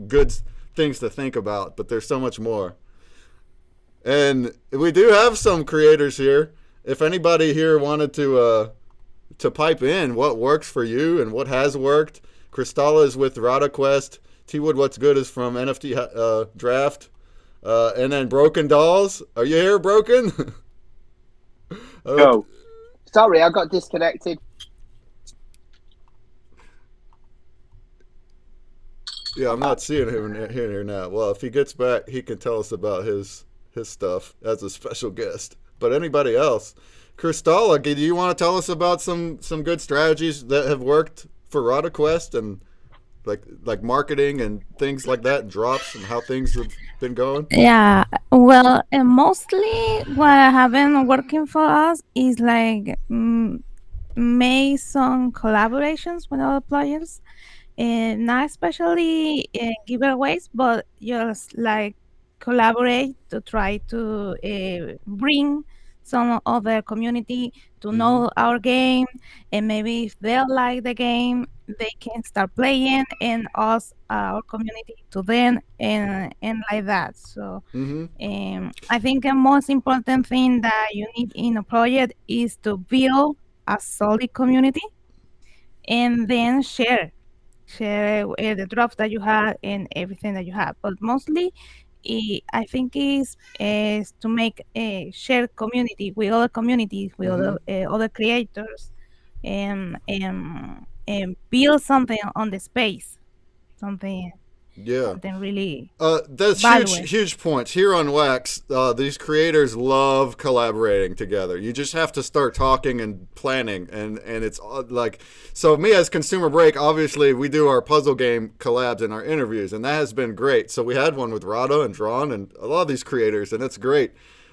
good things to think about, but there's so much more. And we do have some creators here. If anybody here wanted to pipe in what works for you and what has worked, Kristalla is with RadaQuest. T Wood, what's good is from NFT Draft. And then Broken Dolls. Are you here, Broken? Go. Sorry, I got disconnected. Yeah, I'm not seeing him here now. Well, if he gets back, he can tell us about his stuff as a special guest. But anybody else, Kristalla, do you want to tell us about some good strategies that have worked for RadaQuest and like marketing and things like that, and drops and how things have been going? Yeah, well, mostly what have been working for us is like make some collaborations with other players, and not especially giveaways, but just like collaborate to try to bring some of the community to Mm-hmm. know our game, and maybe if they like the game, they can start playing, and us, our community, to them, and like that. So Mm-hmm. I think the most important thing that you need in a project is to build a solid community, and then share the drops that you have and everything that you have. But mostly, I think is to make a shared community with other communities, with Mm-hmm. other creators, and build something on the space, something Yeah. something really That's valuable. huge points here on Wax. These creators love collaborating together. You just have to start talking and planning, and it's like, so me as Consumer Break, obviously we do our puzzle game collabs in our interviews, and that has been great. So we had one with Rada and Drawn and a lot of these creators, and it's great.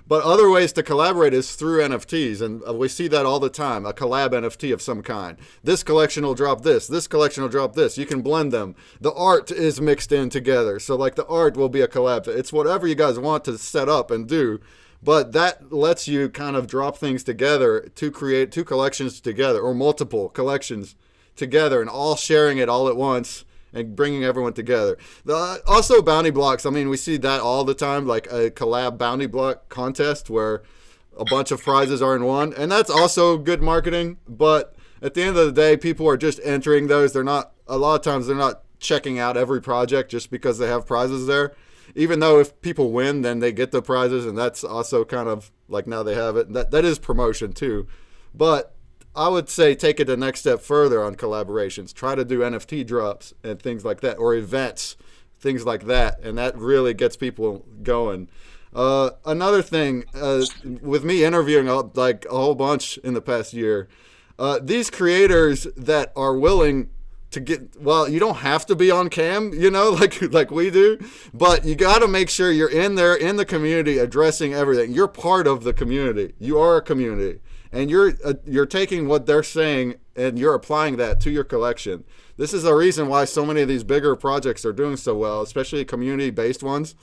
But other ways to collaborate is through NFTs, and we see that all the time. A collab NFT of some kind. This collection will drop this. This collection will drop this. You can blend them. The art is mixed in together, so like the art will be a collab. It's whatever you guys want to set up and do, but that lets you kind of drop things together to create two collections together or multiple collections together, and all sharing it all at once and bringing everyone together. Also, bounty blocks. I mean, we see that all the time, like a collab bounty block contest where a bunch of prizes are in one, and that's also good marketing. But at the end of the day, people are just entering those. They're not. A lot of times, they're not checking out every project just because they have prizes there. Even though if people win, then they get the prizes, and that's also kind of like now they have it. That is promotion too, but I would say take it the next step further on collaborations. Try to do NFT drops and things like that, or events, things like that, and that really gets people going. Another thing, with me interviewing like a whole bunch in the past year, these creators that are willing to get, well, you don't have to be on cam, like we do, but you got to make sure you're in there in the community addressing everything. You're part of the community. You are a community, and you're taking what they're saying and you're applying that to your collection. This is a reason why so many of these bigger projects are doing so well, especially community based ones.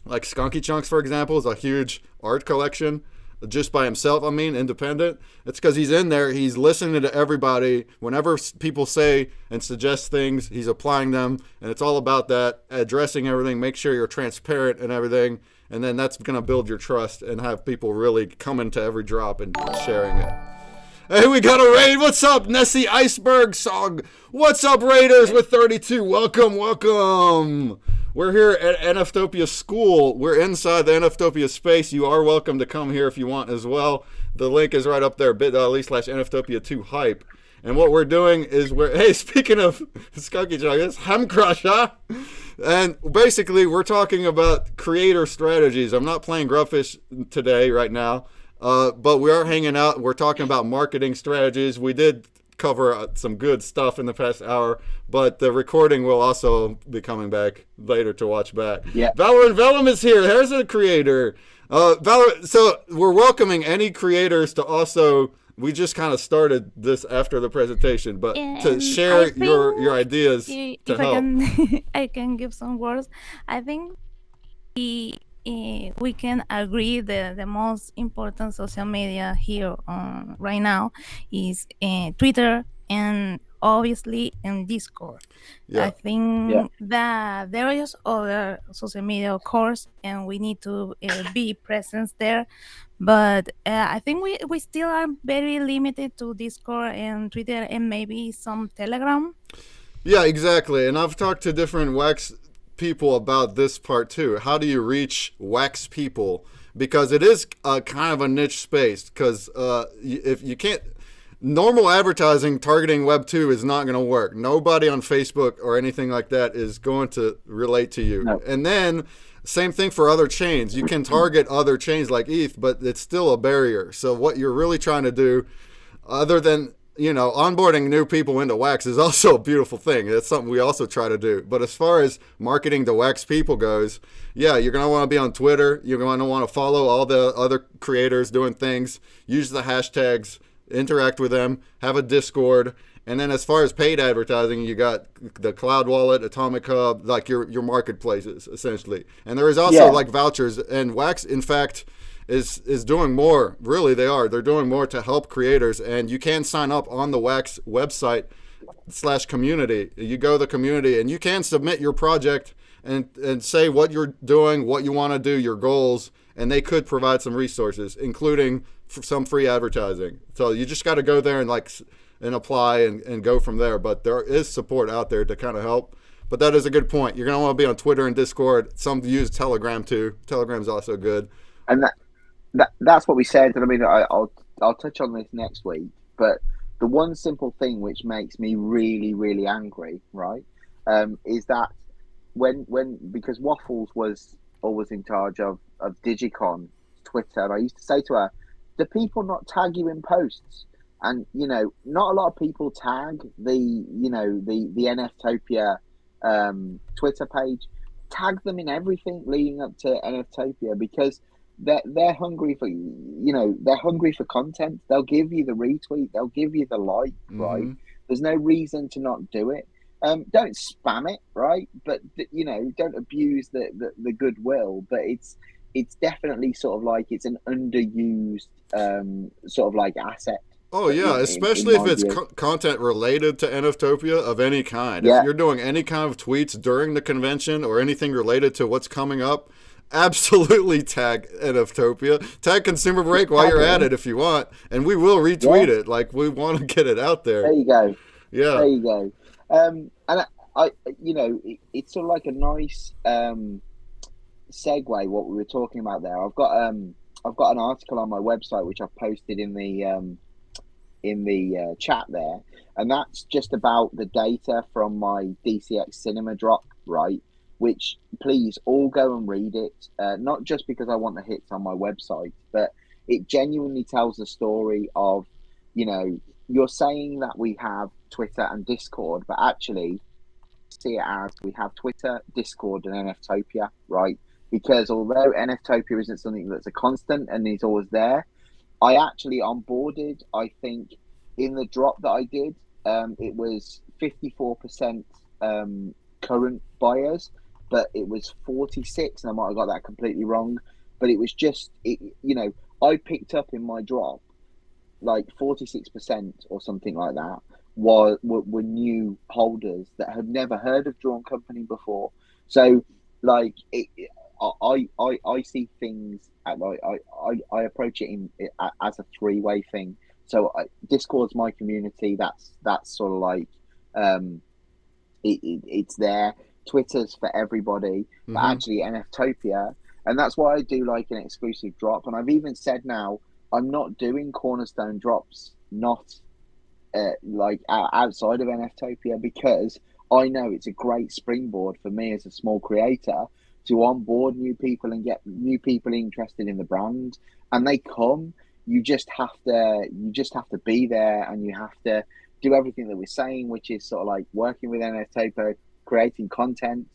Like Skunky Chunks, for example, is a huge art collection just by himself. I mean, independent. It's because he's in there. He's listening to everybody. Whenever people say and suggest things, he's applying them. And it's all about that, addressing everything, make sure you're transparent and everything. And then that's going to build your trust and have people really come into every drop and sharing it. Hey, we got a raid. What's up, Nessie Iceberg Song? What's up, Raiders with 32? Welcome, welcome. We're here at NFTOPIA School. We're inside the NFTOPIA space. You are welcome to come here if you want as well. The link is right up there, bit.ly/NFTOPIA2hype. And what we're doing is hey, speaking of Skunky Jug, it's Ham Crush, huh? And basically, we're talking about creator strategies. I'm not playing Grubfish today, right now. But we are hanging out. We're talking about marketing strategies. We did cover some good stuff in the past hour, but the recording will also be coming back later to watch back. Yeah. Valorant Vellum is here. There's a creator. So we're welcoming any creators to also. We just kind of started this after the presentation, but to share your ideas to if help. I can give some words. I think we can agree that the most important social media here right now is Twitter, and obviously in Discord. Yeah. I think that there is other social media, of course, and we need to be present there. But I think we still are very limited to Discord and Twitter and maybe some Telegram. Yeah, exactly. And I've talked to different wax people about this part too. How do you reach wax people? Because it is kind of a niche space. Because if you can't, normal advertising targeting Web 2 is not going to work. Nobody on Facebook or anything like that is going to relate to you. No. And then, same thing for other chains. You can target other chains like ETH, but it's still a barrier. So, what you're really trying to do, other than onboarding new people into Wax is also a beautiful thing. That's something we also try to do. But as far as marketing to Wax people goes, yeah, you're going to want to be on Twitter. You're going to want to follow all the other creators doing things, use the hashtags, interact with them, have a Discord. And then as far as paid advertising, you got the Cloud Wallet, Atomic Hub, like your marketplaces, essentially. And there is also like vouchers. And Wax, in fact, is doing more. Really, they're doing more to help creators. And you can sign up on the Wax website /community. You go to the community and you can submit your project and say what you're doing, what you want to do, your goals, and they could provide some resources, including some free advertising. So you just got to go there and apply and go from there. But there is support out there to kind of help. But that is a good point. You're going to want to be on Twitter and Discord. Some use Telegram too. Telegram's also good. And that's what we said. And I mean, I'll touch on this next week. But the one simple thing which makes me really, really angry, right, is that because Waffles was always in charge of Digicon Twitter, and I used to say to her, do people not tag you in posts? And not a lot of people tag the NFTOPIA Twitter page. Tag them in everything leading up to NFTOPIA, because they're hungry for they're hungry for content. They'll give you the retweet, they'll give you the like, right? There's no reason to not do it. Don't spam it, right? But don't abuse the goodwill. But it's definitely sort of like it's an underused sort of like asset. Oh yeah, especially if it's content related to NFTOPIA of any kind. Yeah. If you're doing any kind of tweets during the convention or anything related to what's coming up, absolutely tag NFTOPIA. Tag Consumer Break while you're at it if you want, and we will retweet it. Like, we want to get it out there. There you go. Yeah. There you go. And I it's sort of like a nice segue what we were talking about there. I've got an article on my website which I've posted in the chat there, and that's just about the data from my DCX Cinema drop, right? Which, please all go and read it. Not just because I want the hits on my website, but it genuinely tells the story of, you're saying that we have Twitter and Discord, but actually see it as we have Twitter, Discord, and NFTOPIA, right? Because although NFTOPIA isn't something that's a constant and is always there, I actually onboarded, I think, in the drop that I did, it was 54% current buyers, but it was 46, and I might have got that completely wrong, but it was just, I picked up in my drop, like 46% or something like that, were new holders that had never heard of Drawn Company before. So, like, I see things I approach it as a three-way thing. So Discord's my community. That's sort of like it's there. Twitter's for everybody, but actually NFTOPIA, and that's why I do like an exclusive drop. And I've even said now I'm not doing cornerstone drops, not like outside of NFTOPIA, because I know it's a great springboard for me as a small creator to onboard new people and get new people interested in the brand, and they come. You just have to be there, and you have to do everything that we're saying, which is sort of like working with NFTOPIA, creating content,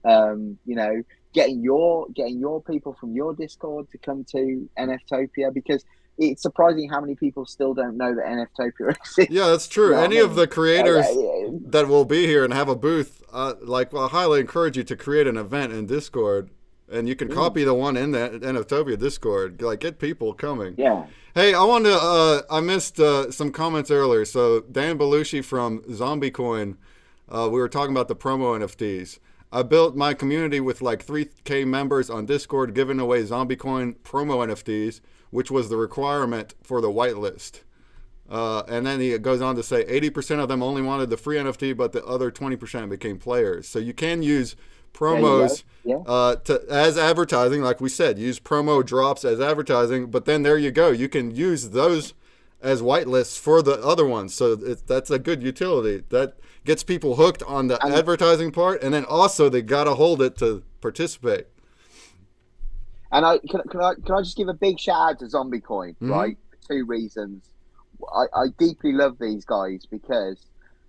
getting your people from your Discord to come to NFTOPIA, because it's surprising how many people still don't know that NFTOPIA exists. Yeah, that's true. Any of the creators that will be here and have a booth, I highly encourage you to create an event in Discord, and you can copy the one in the NFTOPIA Discord. Like, get people coming. Yeah. Hey, I missed some comments earlier. So Dan Belushi from Zombie Coin, we were talking about the promo NFTs. I built my community with like 3K members on Discord giving away Zombie Coin promo NFTs, which was the requirement for the whitelist. And then he goes on to say 80% of them only wanted the free NFT, but the other 20% became players. So you can use promos as advertising, like we said. Use promo drops as advertising, but then there you go. You can use those as whitelists for the other ones. So that's a good utility. That gets people hooked on the advertising part, and then also they got to hold it to participate. And can I just give a big shout out to Zombie Coin, right? For 2 reasons. I deeply love these guys because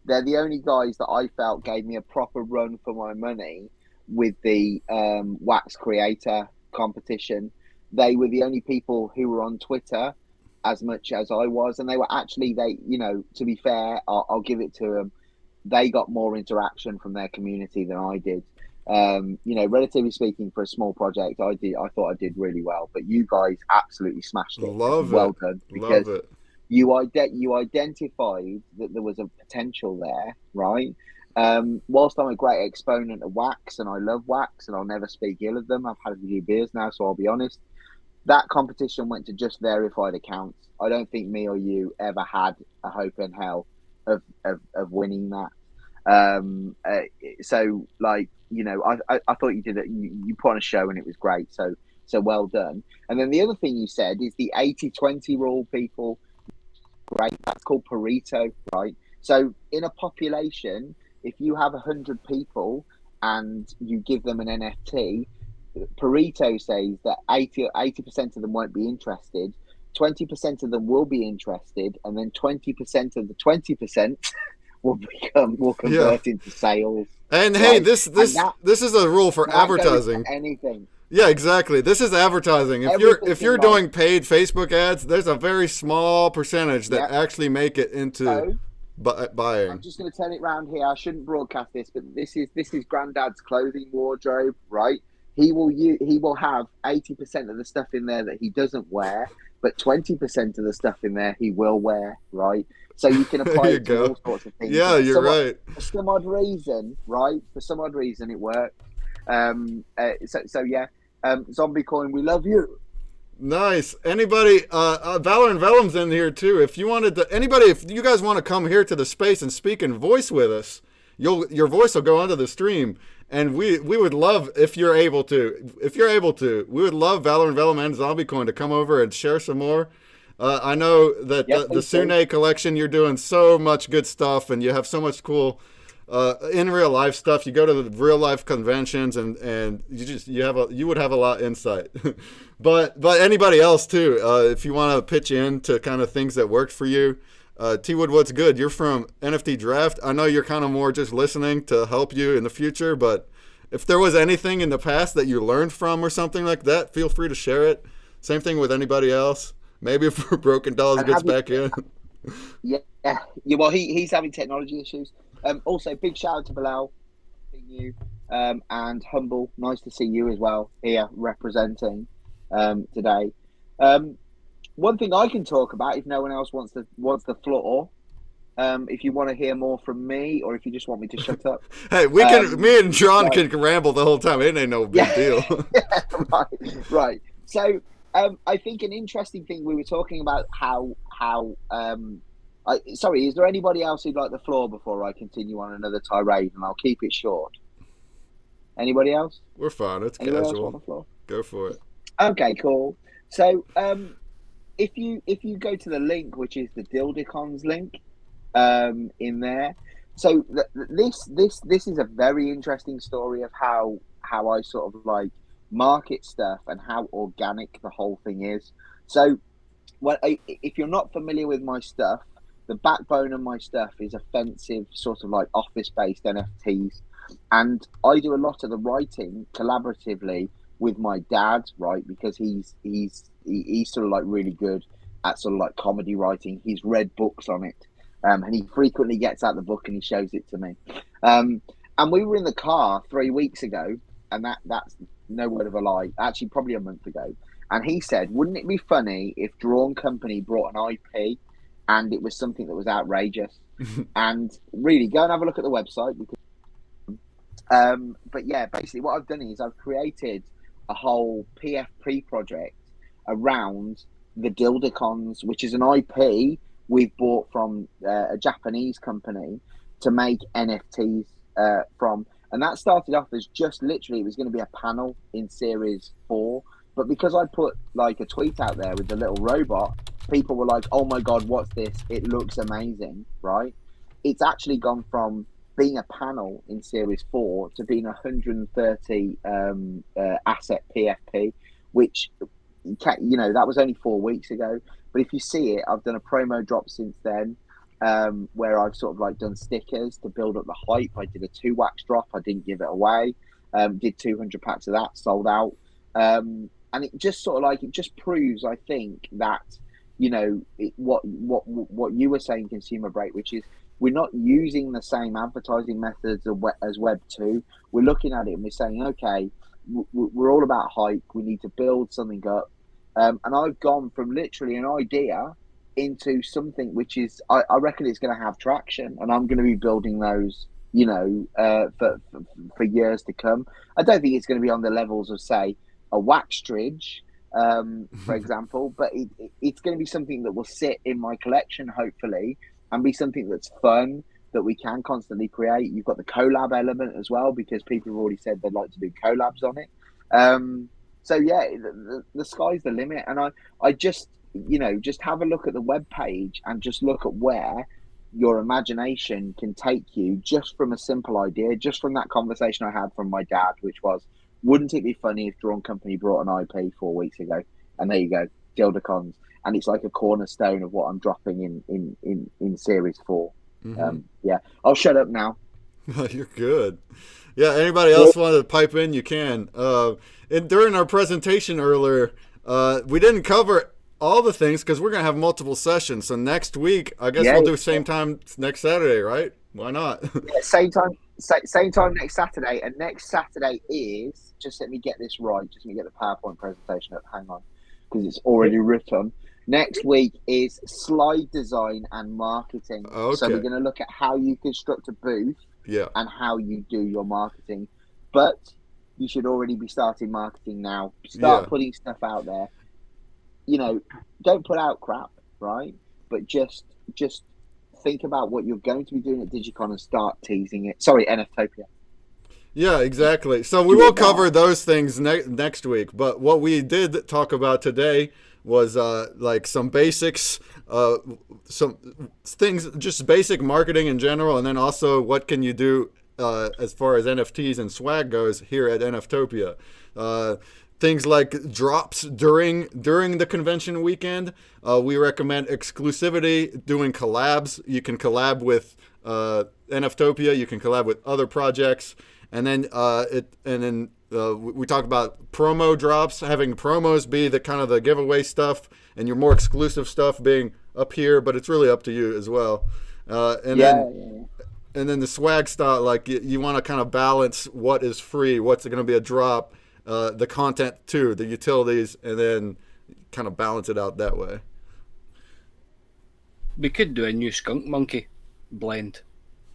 they're the only guys that I felt gave me a proper run for my money with the Wax Creator competition. They were the only people who were on Twitter as much as I was, and they were actually, to be fair, I'll give it to them. They got more interaction from their community than I did. Relatively speaking, for a small project, I thought I did really well, but you guys absolutely smashed it. Well done, because you identified that there was a potential there, right? Whilst I'm a great exponent of Wax, and I love Wax, and I'll never speak ill of them. I've had a few beers now, so I'll be honest. That competition went to just verified accounts. I don't think me or you ever had a hope in hell of winning that. So I thought you did it. You put on a show and it was great. So well done. And then the other thing you said is the 80-20 rule, people. Great. That's called Pareto, right? So in a population, if you have 100 people and you give them an NFT, Pareto says that 80% of them won't be interested, 20% of them will be interested, and then 20% of the 20% will convert into sales. And right? Hey, this is a rule for advertising. Anything. Yeah, exactly. This is advertising. If you're doing paid Facebook ads, there's a very small percentage that actually make it into buying. I'm just going to turn it around here. I shouldn't broadcast this, but this is Granddad's clothing wardrobe, right? He will have 80% of the stuff in there that he doesn't wear, but 20% of the stuff in there he will wear, right? So you can apply it to all sorts of things. Yeah, you're right. For some odd reason, right? For some odd reason, it worked. Zombie Coin, we love you. Nice. Anybody, Valor and Vellum's in here too. If you guys want to come here to the space and speak in voice with us, your voice will go onto the stream. And we would love, if you're able to, we would love Valor and Vellum and Zombie Coin to come over and share some more. I know that the Sune collection, you're doing so much good stuff, and you have so much cool in real life stuff. You go to the real life conventions, and you would have a lot of insight. but anybody else too, if you want to pitch in to kind of things that worked for you. T Wood, what's good? You're from NFT Draft. I know you're kind of more just listening to help you in the future, but if there was anything in the past that you learned from or something like that, feel free to share it. Same thing with anybody else. Maybe if Broken Dolls gets back in. Yeah. Well, he's having technology issues. Also, big shout out to Bilal, seeing you, and Humble. Nice to see you as well here representing today. One thing I can talk about, if no one else wants the floor, if you want to hear more from me, or if you just want me to shut up. Hey, me and John can ramble the whole time. It ain't no big deal. Right. So, I think an interesting thing, we were talking about is there anybody else who'd like the floor before I continue on another tirade, and I'll keep it short? Anybody else? We're fine. It's Anybody casual. Else on the floor? Go for it. Okay, cool. So, if you go to the link, which is the Dildicons link, in there. So this is a very interesting story of how I sort of like market stuff and how organic the whole thing is. So, if you're not familiar with my stuff, the backbone of my stuff is offensive, sort of like office-based NFTs, and I do a lot of the writing collaboratively with my dad, right? Because he's sort of like really good at sort of like comedy writing. He's read books on it, and he frequently gets out the book and he shows it to me. And we were in the car 3 weeks ago, and that's no word of a lie. Actually, probably a month ago. And he said, "Wouldn't it be funny if Drawn Company brought an IP, and it was something that was outrageous?" And really, go and have a look at the website. But yeah, basically, what I've done is I've created a whole PFP project around the Dildicons, which is an IP we've bought from a Japanese company to make NFTs from. And that started off as just literally, it was going to be a panel in Series 4. But because I put like a tweet out there with the little robot, people were like, oh my God, what's this? It looks amazing, right? It's actually gone from being a panel in Series 4 to being 130 asset PFP, which, that was only 4 weeks ago. But if you see it, I've done a promo drop since then, where I've sort of like done stickers to build up the hype. I did a 2 wax drop. I didn't give it away. Did 200 packs of that, sold out. And it just sort of like, it just proves, I think, that, what you were saying, Consumer Break, which is we're not using the same advertising methods as Web 2. We're looking at it and we're saying, okay, we're all about hype. We need to build something up. And I've gone from literally an idea into something which is, I reckon it's going to have traction, and I'm going to be building those, for years to come. I don't think it's going to be on the levels of, say, a wax dridge, for example, but it's going to be something that will sit in my collection, hopefully, and be something that's fun, that we can constantly create. You've got the collab element as well, because people have already said they'd like to do collabs on it. So yeah, the sky's the limit, and I just just have a look at the web page and just look at where your imagination can take you, just from a simple idea, just from that conversation I had from my dad, which was, wouldn't it be funny if Drawn Company brought an IP 4 weeks ago? And there you go, Gildacons, and it's like a cornerstone of what I'm dropping in Series 4. Mm-hmm. Yeah, I'll shut up now. You're good. Yeah, anybody else want to pipe in, you can. And during our presentation earlier, we didn't cover all the things because we're going to have multiple sessions. So next week, I guess we'll do same time next Saturday, right? Why not? Yeah, same time next Saturday. And next Saturday is, just let me get this right, just let me get the PowerPoint presentation up, hang on, because it's already written. Next week is slide design and marketing. Okay. So we're going to look at how you construct a booth, and how you do your marketing. But you should already be starting marketing now. Start putting stuff out there. Don't put out crap, right? But just think about what you're going to be doing at Digicon and start teasing it. Sorry, NFTOPIA. Yeah, exactly. So we will cover those things next week. But what we did talk about today was like some basics, some things, just basic marketing in general, and then also what can you do as far as NFTs and swag goes here at NFTOPIA. Things like drops during the convention weekend. We recommend exclusivity, doing collabs. You can collab with NFTOPIA. You can collab with other projects, and then we talk about promo drops, having promos be the kind of the giveaway stuff, and your more exclusive stuff being up here. But it's really up to you as well. And then the swag style, like you want to kind of balance what is free, what's going to be a drop. The content too, the utilities, and then kind of balance it out that way. We could do a new Skunk Monkey blend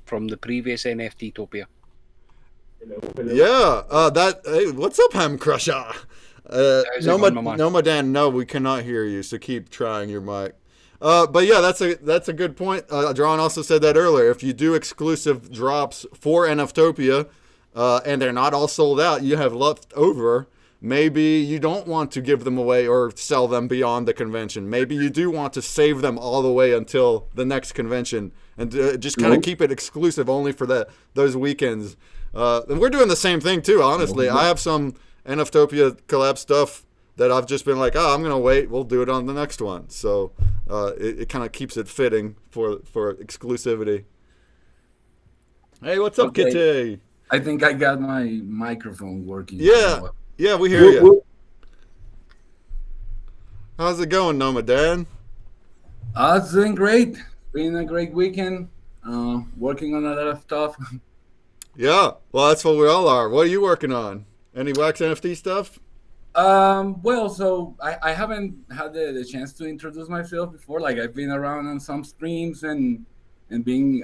from the previous NFTOPIA. Yeah, hey, what's up, Ham Crusher? Nomadan, no, we cannot hear you, so keep trying your mic. But yeah, that's a good point. Drawn also said that earlier. If you do exclusive drops for NFTOPIA, and they're not all sold out, you have left over, maybe you don't want to give them away or sell them beyond the convention. Maybe you do want to save them all the way until the next convention and just kind of keep it exclusive only for those weekends. And we're doing the same thing too, honestly. I have some NFTOPIA collab stuff that I've just been like, I'm going to wait. We'll do it on the next one. So it kind of keeps it fitting for exclusivity. Hey, what's up, Kitty? I think I got my microphone working. Yeah, we hear you. How's it going, Nomadan? It's doing great. Been a great weekend. Working on a lot of stuff. Yeah, well, that's what we all are. What are you working on? Any wax NFT stuff? Well, so I haven't had the chance to introduce myself before. Like, I've been around on some streams and being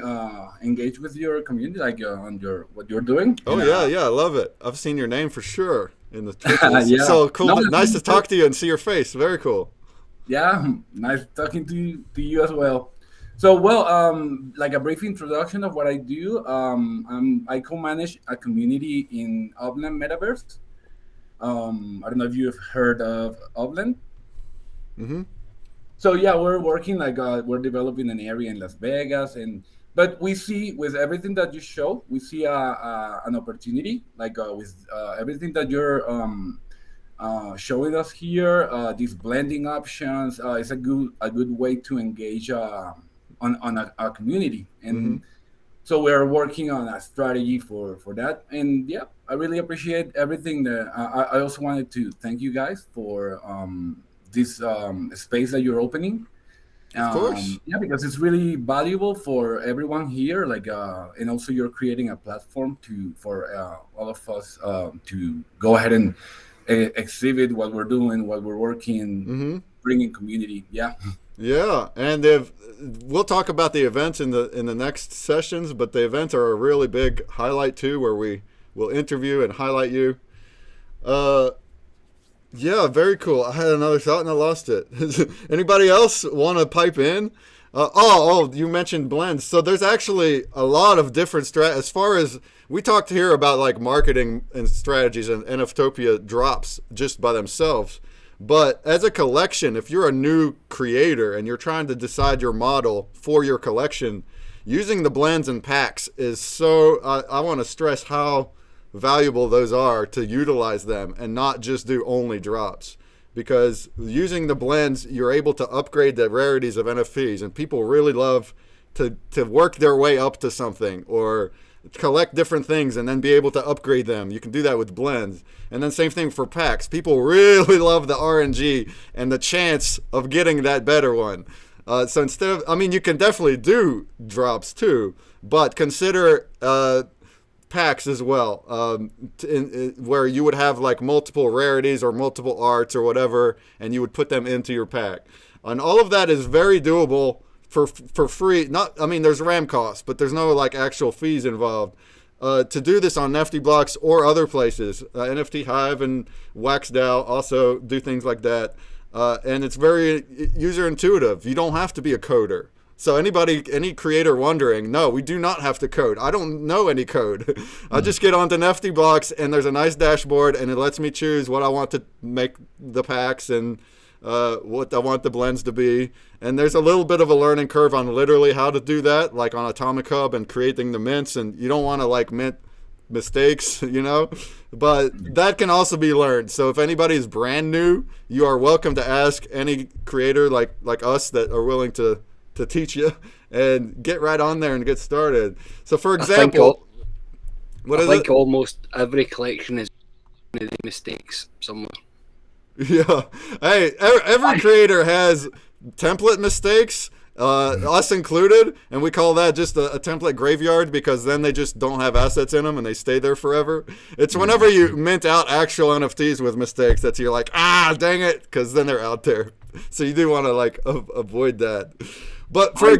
engaged with your community, like on what you're doing. Oh, yeah, I love it. I've seen your name for sure in the Twitches. Yeah. So cool. Nice to talk to you and see your face. Very cool. Yeah, nice talking to you as well. So, well, like a brief introduction of what I do. I co-manage a community in Upland Metaverse. I don't know if you've heard of Upland. Mm-hmm. So yeah, we're working like we're developing an area in Las Vegas, and but we see with everything that you show, we see an opportunity like with everything that you're showing us here. These blending options is a good way to engage on a community, Mm-hmm. and so we're working on a strategy for that. And yeah, I really appreciate everything. That I also wanted to thank you guys for this space that you're opening. Of course. Yeah, because it's really valuable for everyone here. Like, and also you're creating a platform to for all of us to go ahead and exhibit what we're doing, what we're working, Mm-hmm. bringing community. Yeah. Yeah, and if we'll talk about the events in the next sessions, but the events are a really big highlight too, where we will interview and highlight you. Yeah, very cool. I had another thought and I lost it. Anybody else want to pipe in? You mentioned blends. So there's actually a lot of different as far as we talked here about like marketing and strategies, and NFTOPIA drops just by themselves. But as a collection, if you're a new creator and you're trying to decide your model for your collection, using the blends and packs is so, I want to stress how valuable those are to utilize them and not just do only drops. Because using the blends, you're able to upgrade the rarities of NFTs, and people really love to work their way up to something or collect different things and then be able to upgrade them. You can do that with blends. And then same thing for packs. People really love the RNG and the chance of getting that better one. So instead of, I mean, you can definitely do drops too, but consider packs as well, where you would have like multiple rarities or multiple arts or whatever, and you would put them into your pack. And all of that is very doable for free. Not, I mean, there's RAM costs, but there's no like actual fees involved. To do this on NFT Blocks or other places, NFT Hive and WaxDAO also do things like that, and it's very user intuitive. You don't have to be a coder. So any creator wondering, no, we do not have to code. I don't know any code. I just get onto NFT Blocks, and there's a nice dashboard, and it lets me choose what I want to make the packs and what I want the blends to be. And there's a little bit of a learning curve on literally how to do that, like on Atomic Hub and creating the mints. And you don't want to like mint mistakes, you know, but that can also be learned. So if anybody is brand new, you are welcome to ask any creator like us that are willing to teach you and get right on there and get started. So for example, I think almost every collection is the mistakes somewhere. Yeah. Hey, every creator has template mistakes, us included, and we call that just a template graveyard, because then they just don't have assets in them and they stay there forever. It's whenever you mint out actual NFTs with mistakes that you're like, dang it, because then they're out there. So you do want to like avoid that. But for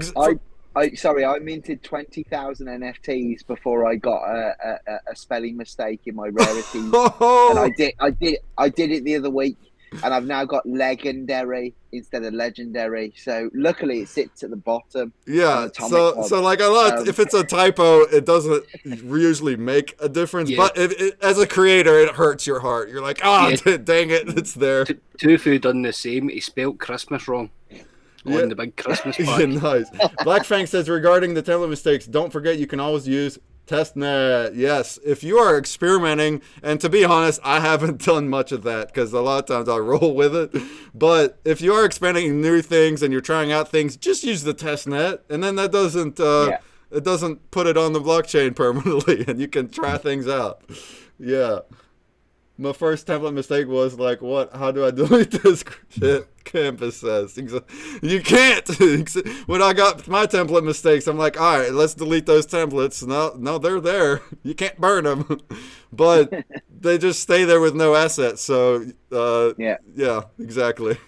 I minted 20,000 NFTs before I got a spelling mistake in my rarity, and I did it the other week, and I've now got legendary instead of legendary. So luckily, it sits at the bottom. Yeah. So like a lot, if it's a typo, it doesn't usually make a difference. Yeah. But as a creator, it hurts your heart. You're like, dang it, it's there. Tofu done the same. He spelled Christmas wrong. On the big Christmas pack. Yeah, nice. Black Fang says, regarding the template mistakes, don't forget you can always use testnet. Yes, if you are experimenting, and to be honest, I haven't done much of that because a lot of times I roll with it. But if you are experimenting new things and you're trying out things, just use the testnet, and then that doesn't it doesn't put it on the blockchain permanently, and you can try things out. Yeah. My first template mistake was like, what? How do I delete this shit? Campus says. You can't. When I got my template mistakes, I'm like, all right, let's delete those templates. No, they're there. You can't burn them. But they just stay there with no assets. So, yeah, exactly.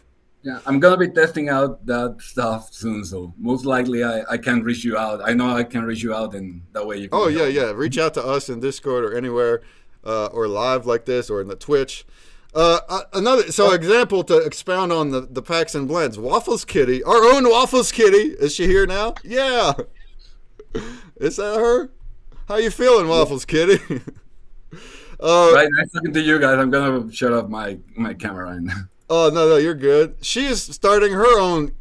Yeah, I'm going to be testing out that stuff soon. So most likely I can reach you out. I know I can reach you out, and that way you can. Oh, yeah. Reach out to us in Discord or anywhere. Or live like this or in the Twitch. Another example to expound on the packs and blends. Waffles Kitty, our own Waffles Kitty, is she here now? Yeah, is that her? How you feeling, Waffles Kitty? Right, nice talking to you guys. I'm gonna shut off my camera right now. Oh no, you're good. She is starting her own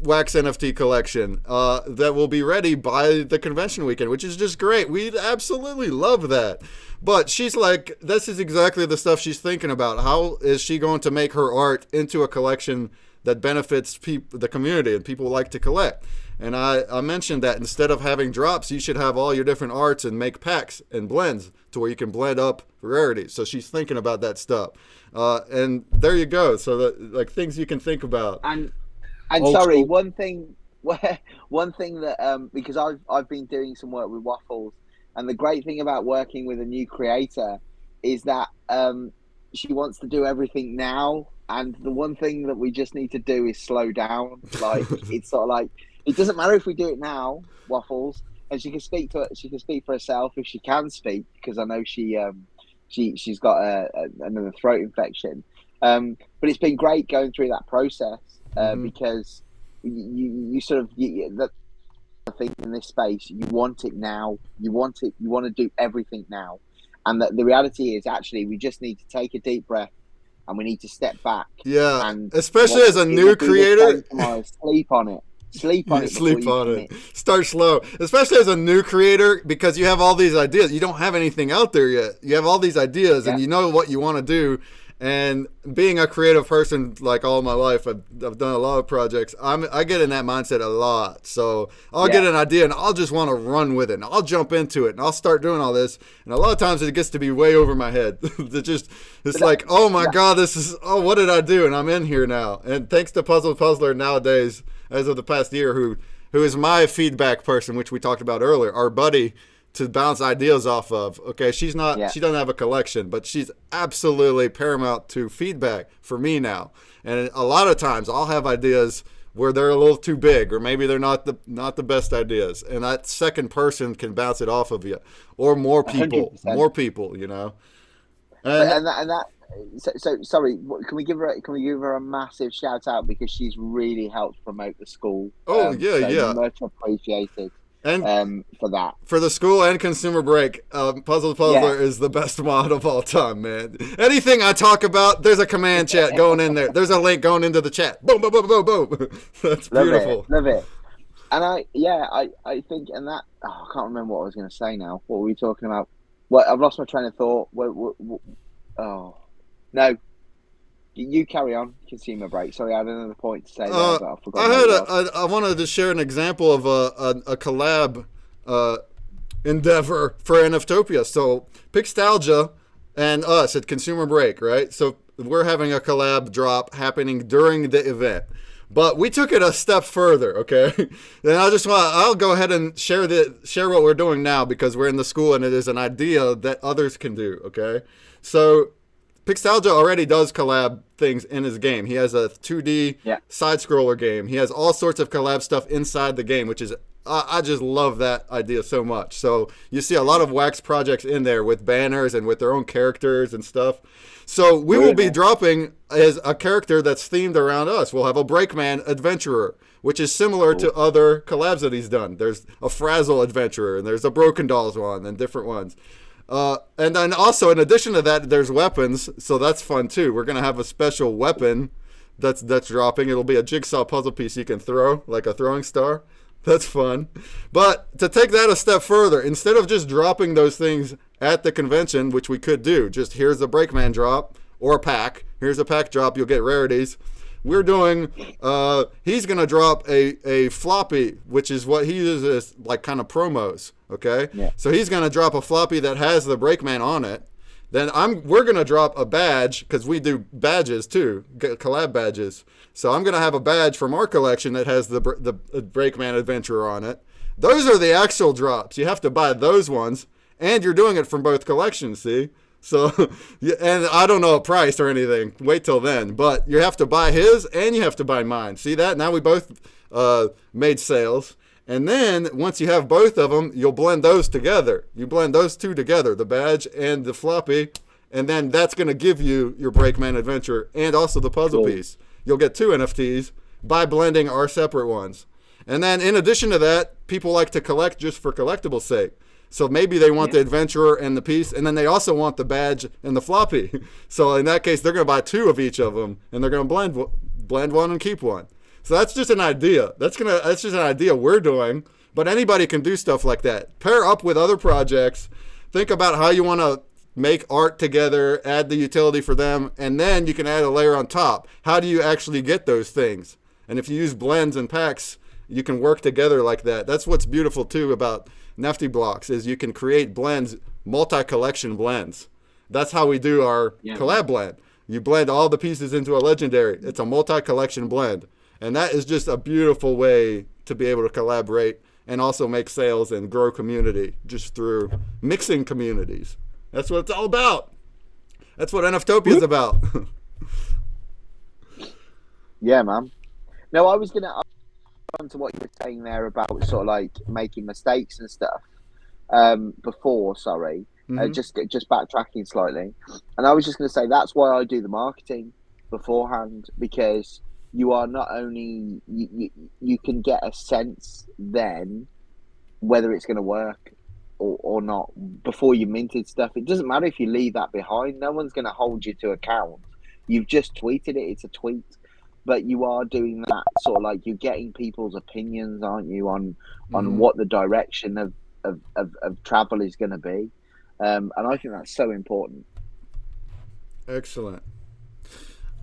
wax NFT collection that will be ready by the convention weekend, which is just great. We absolutely love that. But she's like, this is exactly the stuff she's thinking about. How is she going to make her art into a collection that benefits the community and people like to collect? And I mentioned that instead of having drops, you should have all your different arts and make packs and blends to where you can blend up rarities. So she's thinking about that stuff. And there you go. So that, like, things you can think about. And sorry, one thing that because I've been doing some work with Waffles, and the great thing about working with a new creator is that she wants to do everything now, and the one thing that we just need to do is slow down. Like it's sort of like, it doesn't matter if we do it now, Waffles, and she can speak for herself if she can speak, because I know she's got another throat infection. But it's been great going through that process. Because you sort of that thing in this space, you want it now. You want to do everything now, and the reality is actually we just need to take a deep breath and we need to step back. Yeah, and especially as a new creator, sleep on it. Sleep on it. Start slow, especially as a new creator, because you have all these ideas. You don't have anything out there yet. You have all these ideas, and you know what you want to do. And being a creative person, like all my life, I've done a lot of projects. I get in that mindset a lot. So I'll get an idea and I'll just want to run with it. And I'll jump into it and I'll start doing all this. And a lot of times it gets to be way over my head. It's like, oh my God, what did I do? And I'm in here now. And thanks to Puzzle Puzzler nowadays, as of the past year, who is my feedback person, which we talked about earlier, our buddy to bounce ideas off of. Okay, she doesn't have a collection, but she's absolutely paramount to feedback for me now. And a lot of times I'll have ideas where they're a little too big, or maybe they're not the best ideas, and that second person can bounce it off of you, or more people, 100%. You know. So sorry, can we give her a massive shout out, because she's really helped promote the school. Much appreciated. And for that, for the school and Consumer Break, Puzzle Puzzler is the best mod of all time, man. Anything I talk about, there's a command chat going in there. There's a link going into the chat. Boom, boom, boom, boom, boom. That's beautiful. Love it. And I think, and that, I can't remember what I was going to say now. What were we talking about? Well, I've lost my train of thought. Oh no. You carry on, Consumer Break. Sorry, I had another point to say there, but I forgot. I wanted to share an example of a collab endeavor for NFTOPIA. So Pixtalgia and us at Consumer Break, right? So we're having a collab drop happening during the event. But we took it a step further, okay? And I'll go ahead and share what we're doing now, because we're in the school and it is an idea that others can do, okay? So Pixtalgia already does collab things in his game. He has a 2D side-scroller game. He has all sorts of collab stuff inside the game, which is, I just love that idea so much. So you see a lot of wax projects in there with banners and with their own characters and stuff. So we will be dropping as a character that's themed around us. We'll have a Breakman Adventurer, which is similar to other collabs that he's done. There's a Frazzle Adventurer, and there's a Broken Dolls one, and different ones. And then also, in addition to that, there's weapons, so that's fun too. We're gonna have a special weapon that's dropping. It'll be a jigsaw puzzle piece you can throw, like a throwing star. That's fun. But to take that a step further, instead of just dropping those things at the convention, which we could do, just here's a Breakman drop or a pack. Here's a pack drop. You'll get rarities. We're doing, he's going to drop a floppy, which is what he uses as like kind of promos, okay? Yeah. So he's going to drop a floppy that has the Breakman on it. Then we're going to drop a badge, because we do badges too, collab badges. So I'm going to have a badge from our collection that has the Breakman Adventurer on it. Those are the actual drops. You have to buy those ones, and you're doing it from both collections, see? So, and I don't know a price or anything. Wait till then. But you have to buy his and you have to buy mine. See that? Now we both made sales. And then once you have both of them, you'll blend those together. You blend those two together, the badge and the floppy, And then that's going to give you your Breakman adventure and also the puzzle piece. You'll get 2 NFTs by blending our separate ones. And then in addition to that, people like to collect just for collectible sake. So maybe they want the adventurer and the piece, and then they also want the badge and the floppy. So in that case, they're going to buy 2 of each of them, and they're going to blend one and keep one. So that's just an idea. That's just an idea we're doing. But anybody can do stuff like that. Pair up with other projects. Think about how you want to make art together, add the utility for them, and then you can add a layer on top. How do you actually get those things? And if you use blends and packs, you can work together like that. That's what's beautiful too about Nifty Blocks is you can create blends, multi-collection blends. That's how we do our collab blend. You blend all the pieces into a legendary. It's a multi-collection blend. And that is just a beautiful way to be able to collaborate and also make sales and grow community just through mixing communities. That's what it's all about. That's what NFTOPIA is about. Yeah, man. No, I was going to on to what you were saying there about sort of like making mistakes and stuff before, just backtracking slightly. And I was just going to say that's why I do the marketing beforehand, because you are not only you can get a sense then whether it's going to work or not before you minted stuff. It doesn't matter if you leave that behind. No one's going to hold you to account. You've just tweeted it. It's a tweet. But you are doing that sort of like you're getting people's opinions, aren't you, on what the direction of travel is going to be. And I think that's so important. Excellent.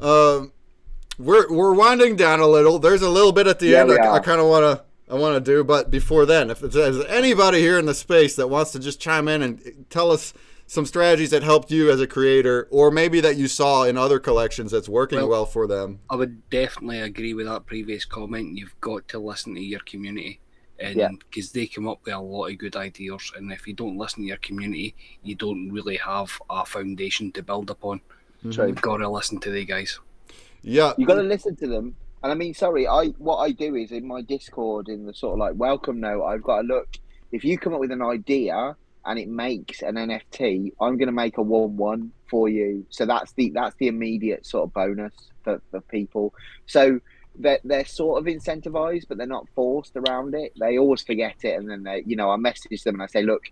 We're winding down a little. There's a little bit at the end I kind of want to do, but before then, if there's anybody here in the space that wants to just chime in and tell us some strategies that helped you as a creator, or maybe that you saw in other collections that's working well for them. I would definitely agree with that previous comment. You've got to listen to your community, and because they come up with a lot of good ideas, and if you don't listen to your community, you don't really have a foundation to build upon. So you've got to listen to the guys. Yeah, you got to listen to them. And I mean, what I do is in my Discord, in the sort of like welcome note, I've got to look. If you come up with an idea and it makes an NFT, I'm going to make a 1/1 for you. So that's the immediate sort of bonus for people. So they're sort of incentivized, but they're not forced around it. They always forget it, and then I message them and I say, look,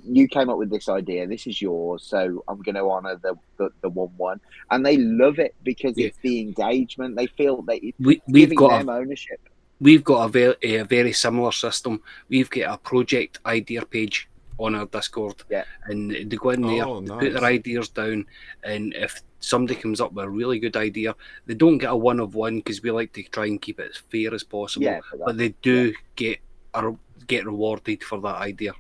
you came up with this idea. This is yours. So I'm going to honor the 1/1, and they love it because it's the engagement. They feel we've got them ownership. We've got a very similar system. We've got a project idea page on our Discord, and they go in there, put their ideas down, and if somebody comes up with a really good idea, they don't get a 1 of 1 because we like to try and keep it as fair as possible, but they do get rewarded for that idea.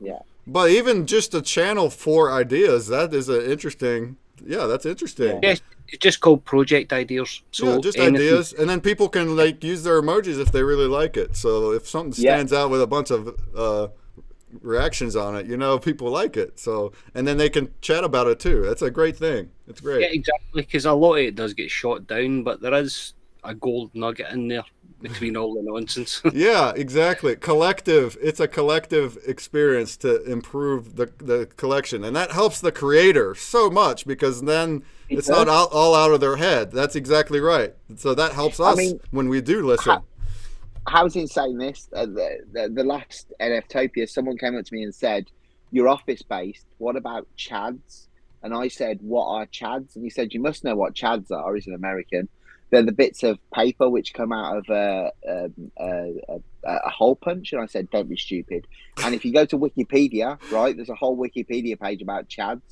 But even just a channel for ideas, that is an interesting. Yeah, that's interesting. Yeah, it's just called project ideas. So just ideas, and then people can like use their emojis if they really like it. So if something stands out with a bunch of reactions on it, people like it. So and then they can chat about it too. That's a great thing. It's great. Yeah, exactly. Because a lot of it does get shot down, but there is a gold nugget in there between all the nonsense. Yeah, exactly. It's a collective experience to improve the collection, and that helps the creator so much because then it's not all out of their head. That's exactly right. So that helps us when we do listen. How's insane this? The last NFTOPIA, someone came up to me and said, "You're office based. What about chads?" And I said, "What are chads?" And he said, "You must know what chads are." He's an American. They're the bits of paper which come out of a hole punch. And I said, don't be stupid. And if you go to Wikipedia, right, there's a whole Wikipedia page about chads.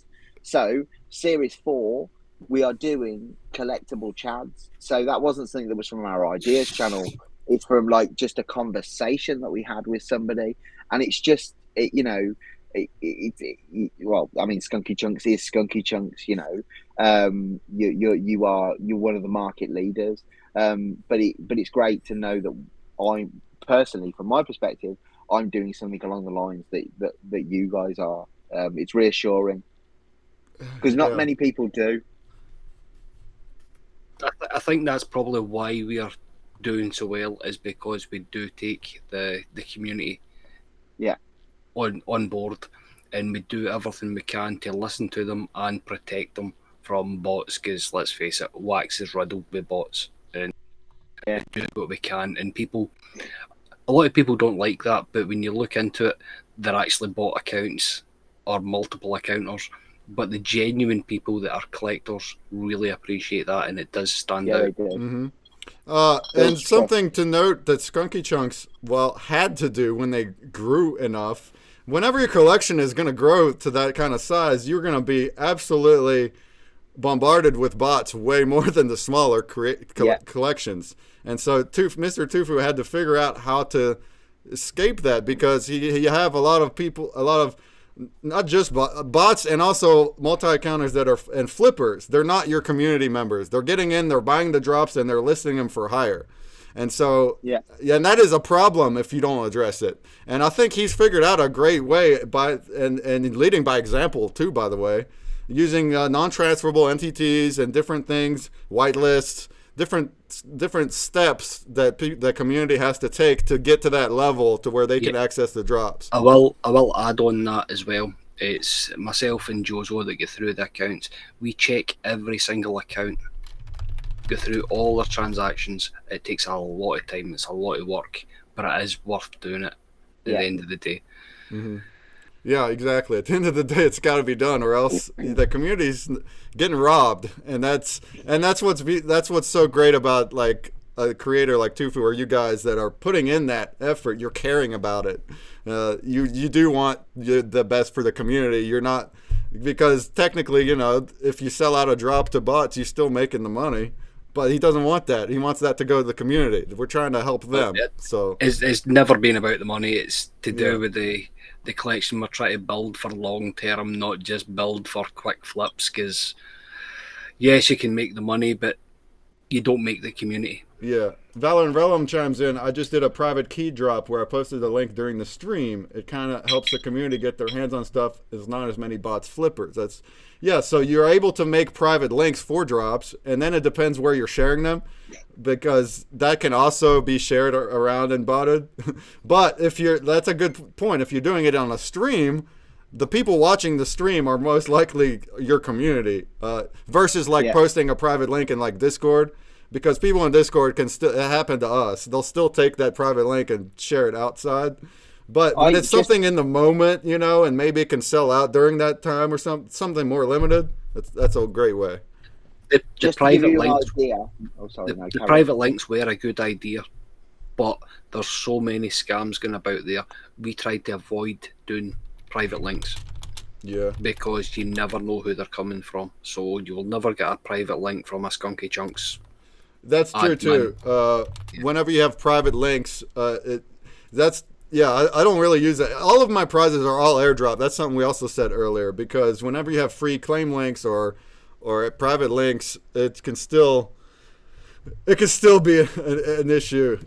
So Series 4, we are doing collectible chads. So that wasn't something that was from our ideas channel. It's from like just a conversation that we had with somebody. And it's just, well, I mean, Skunky Chunks is Skunky Chunks, you're one of the market leaders, but it's great to know that I'm personally, from my perspective, I'm doing something along the lines that you guys are. It's reassuring because not many people do. I think that's probably why we are doing so well, is because we do take the community on board, and we do everything we can to listen to them and protect them from bots, because let's face it, Wax is riddled with bots, and do what we can. And a lot of people don't like that, but when you look into it, they're actually bot accounts or multiple accounters. But the genuine people that are collectors really appreciate that, and it does stand out. They do. Mm-hmm. And something to note that Skunky Chunks, had to do when they grew enough. Whenever your collection is going to grow to that kind of size, you're going to be absolutely bombarded with bots way more than the smaller collections. And so Mr. Tufu had to figure out how to escape that, because you have a lot of people, not just bots, and also multi-accounters that are and flippers. They're not your community members. They're getting in, they're buying the drops, and they're listing them for hire. And so, and that is a problem if you don't address it. And I think he's figured out a great way and leading by example too, by the way, using non-transferable NTTs and different things, whitelists, different steps that the community has to take to get to that level to where they can access the drops. I will add on that as well. It's myself and Jozo that get through the accounts. We check every single account, go through all their transactions. It takes a lot of time. It's a lot of work, but it is worth doing it at the end of the day. Mm-hmm. Yeah, exactly. At the end of the day, it's got to be done, or else the community's getting robbed. And that's what's so great about like a creator like Tufu, or you guys that are putting in that effort. You're caring about it. You do want the best for the community. You're not, because technically, if you sell out a drop to bots, you're still making the money. But he doesn't want that. He wants that to go to the community. We're trying to help them. So it's never been about the money. It's to do with the collection we're trying to build for long term, not just build for quick flips. Because yes, you can make the money, but you don't make the community. Yeah. Valor and Realm chimes in. I just did a private key drop where I posted the link during the stream. It kind of helps the community get their hands on stuff. There's not as many bots flippers. So you're able to make private links for drops, and then it depends where you're sharing them, because that can also be shared around and botted. But that's a good point. If you're doing it on a stream, the people watching the stream are most likely your community, versus posting a private link in like Discord, because people in Discord it happened to us. They'll still take that private link and share it outside. But when it's something in the moment, and maybe it can sell out during that time or something more limited, that's a great way. The private links were a good idea, but there's so many scams going about there. We tried to avoid doing private links. Yeah. Because you never know who they're coming from. So you'll never get a private link from a Skunky Chunks. That's true too. Whenever you have private links, I don't really use it. All of my prizes are all airdrop. That's something we also said earlier, because whenever you have free claim links or private links, it can still be an issue.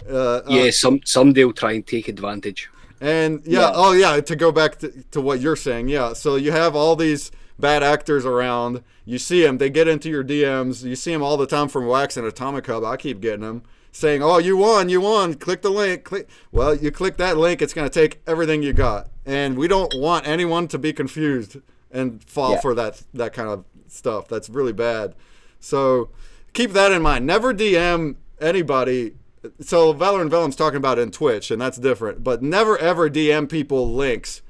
Somebody will try and take advantage. And to go back to what you're saying, so you have all these bad actors around. You see them, they get into your DMs. You see them all the time from Wax and Atomic Hub. I keep getting them saying, "Oh, you won, click the link." Well, you click that link, it's going to take everything you got. And we don't want anyone to be confused and fall for that kind of stuff. That's really bad. So keep that in mind. Never DM anybody. So Valor and Venom's talking about it in Twitch, and that's different. But never ever DM people links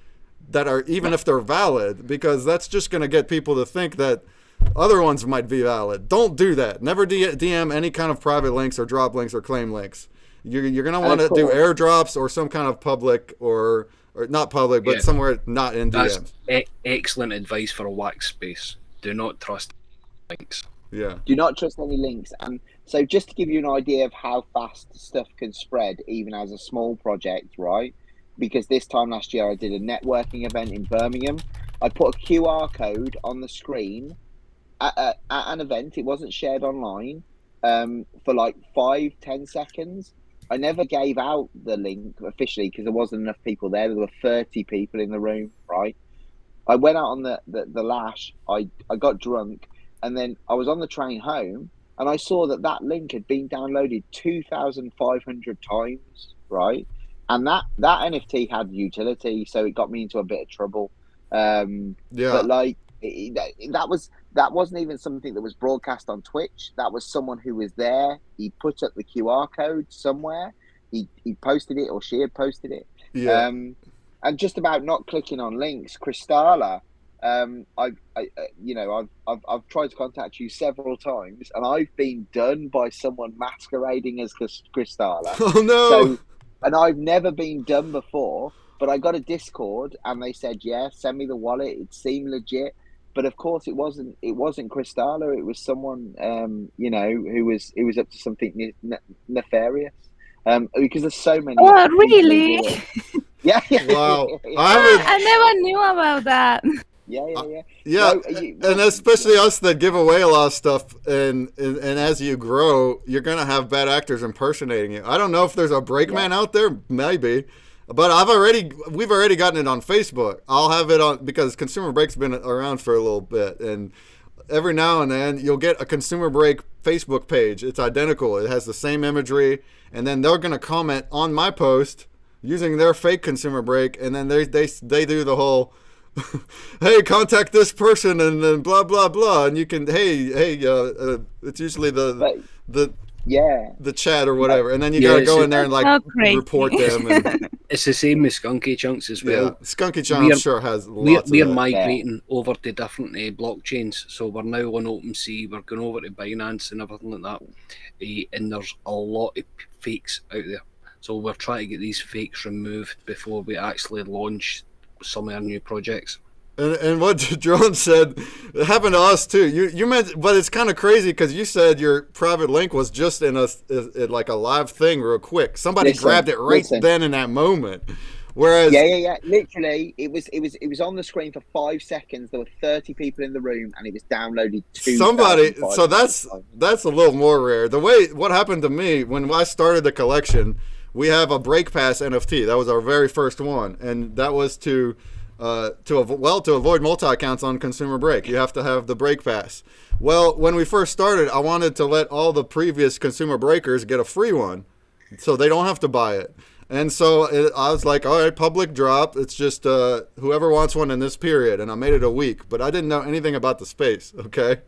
that are, even if they're valid, because that's just going to get people to think that other ones might be valid. Don't do that. Never DM any kind of private links or drop links or claim links. You're going to want to do airdrops or some kind of public or not public, but somewhere not in DMs. That's excellent advice for a Wax space. Do not trust links. Yeah. Do not trust any links. And so just to give you an idea of how fast stuff can spread, even as a small project, right? Because this time last year I did a networking event in Birmingham. I put a QR code on the screen at an event. It wasn't shared online for like 5-10 seconds. I never gave out the link officially because there wasn't enough people there. There were 30 people in the room, right? I went out on the lash. I got drunk, and then I was on the train home, and I saw that link had been downloaded 2,500 times, right? And that NFT had utility, so it got me into a bit of trouble. But like that wasn't even something that was broadcast on Twitch. That was someone who was there. He put up the QR code somewhere. He posted it, or she had posted it. Yeah. And just about not clicking on links, Kristalla. I've tried to contact you several times, and I've been done by someone masquerading as Kristalla. Oh no! So, and I've never been done before. But I got a Discord, and they said, "Yeah, send me the wallet." It seemed legit, but of course, it wasn't. It wasn't Kristalla. It was someone, who was up to something nefarious. Because there's so many. Oh, really? Yeah. Wow. I never knew about that. Yeah. No, and especially us that give away a lot of stuff, and as you grow, you're gonna have bad actors impersonating you. I don't know if there's a Breakman out there, maybe, but we've already gotten it on Facebook. I'll have it on, because Consumer Break's been around for a little bit, and every now and then you'll get a Consumer Break Facebook page. It's identical. It has the same imagery, and then they're gonna comment on my post using their fake Consumer Break, and then they do the whole hey, contact this person, and then blah blah blah, and you can it's usually the chat or whatever, and then you gotta go in there and like report them. And it's the same with Skunky Chunks as well. Yeah, Skunky Chunks sure has lots. We're migrating over to different blockchains, so we're now on OpenSea. We're going over to Binance and everything like that, and there's a lot of fakes out there. So we're trying to get these fakes removed before we actually launch some of our new projects. And what Drone said, it happened to us too. You meant, but it's kind of crazy because you said your private link was just in like a live thing real quick. Somebody grabbed it then in that moment. Whereas literally it was on the screen for 5 seconds. There were 30 people in the room, and it was downloaded to somebody. So that's a little more rare. What happened to me when I started the collection, we have a Break Pass NFT. That was our very first one, and that was to avoid multi-accounts on Consumer Break. You have to have the Break Pass. Well, when we first started, I wanted to let all the previous Consumer Breakers get a free one, so they don't have to buy it. And so I was like, all right, public drop. It's just whoever wants one in this period, and I made it a week, but I didn't know anything about the space. Okay,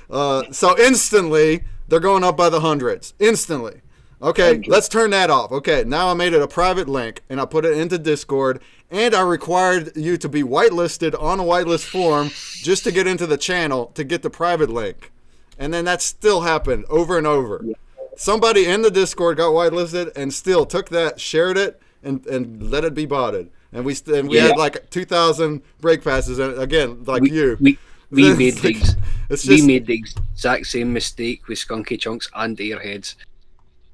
so instantly they're going up by the hundreds. Instantly. Okay, let's turn that off. Okay, now I made it a private link, and I put it into Discord, and I required you to be whitelisted on a whitelist form just to get into the channel to get the private link. And then that still happened over and over. Yeah. Somebody in the Discord got whitelisted and still took that, shared it, and let it be botted. And we had like 2,000 break passes, and again, like we made the exact same mistake with Skunky Chunks and Airheads.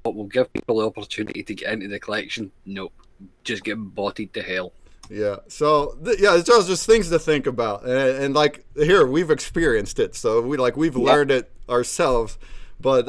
But we'll give people the opportunity to get into the collection. Nope, just get botted to hell. Yeah. So it's just things to think about, and like here we've experienced it, so we've learned it ourselves. But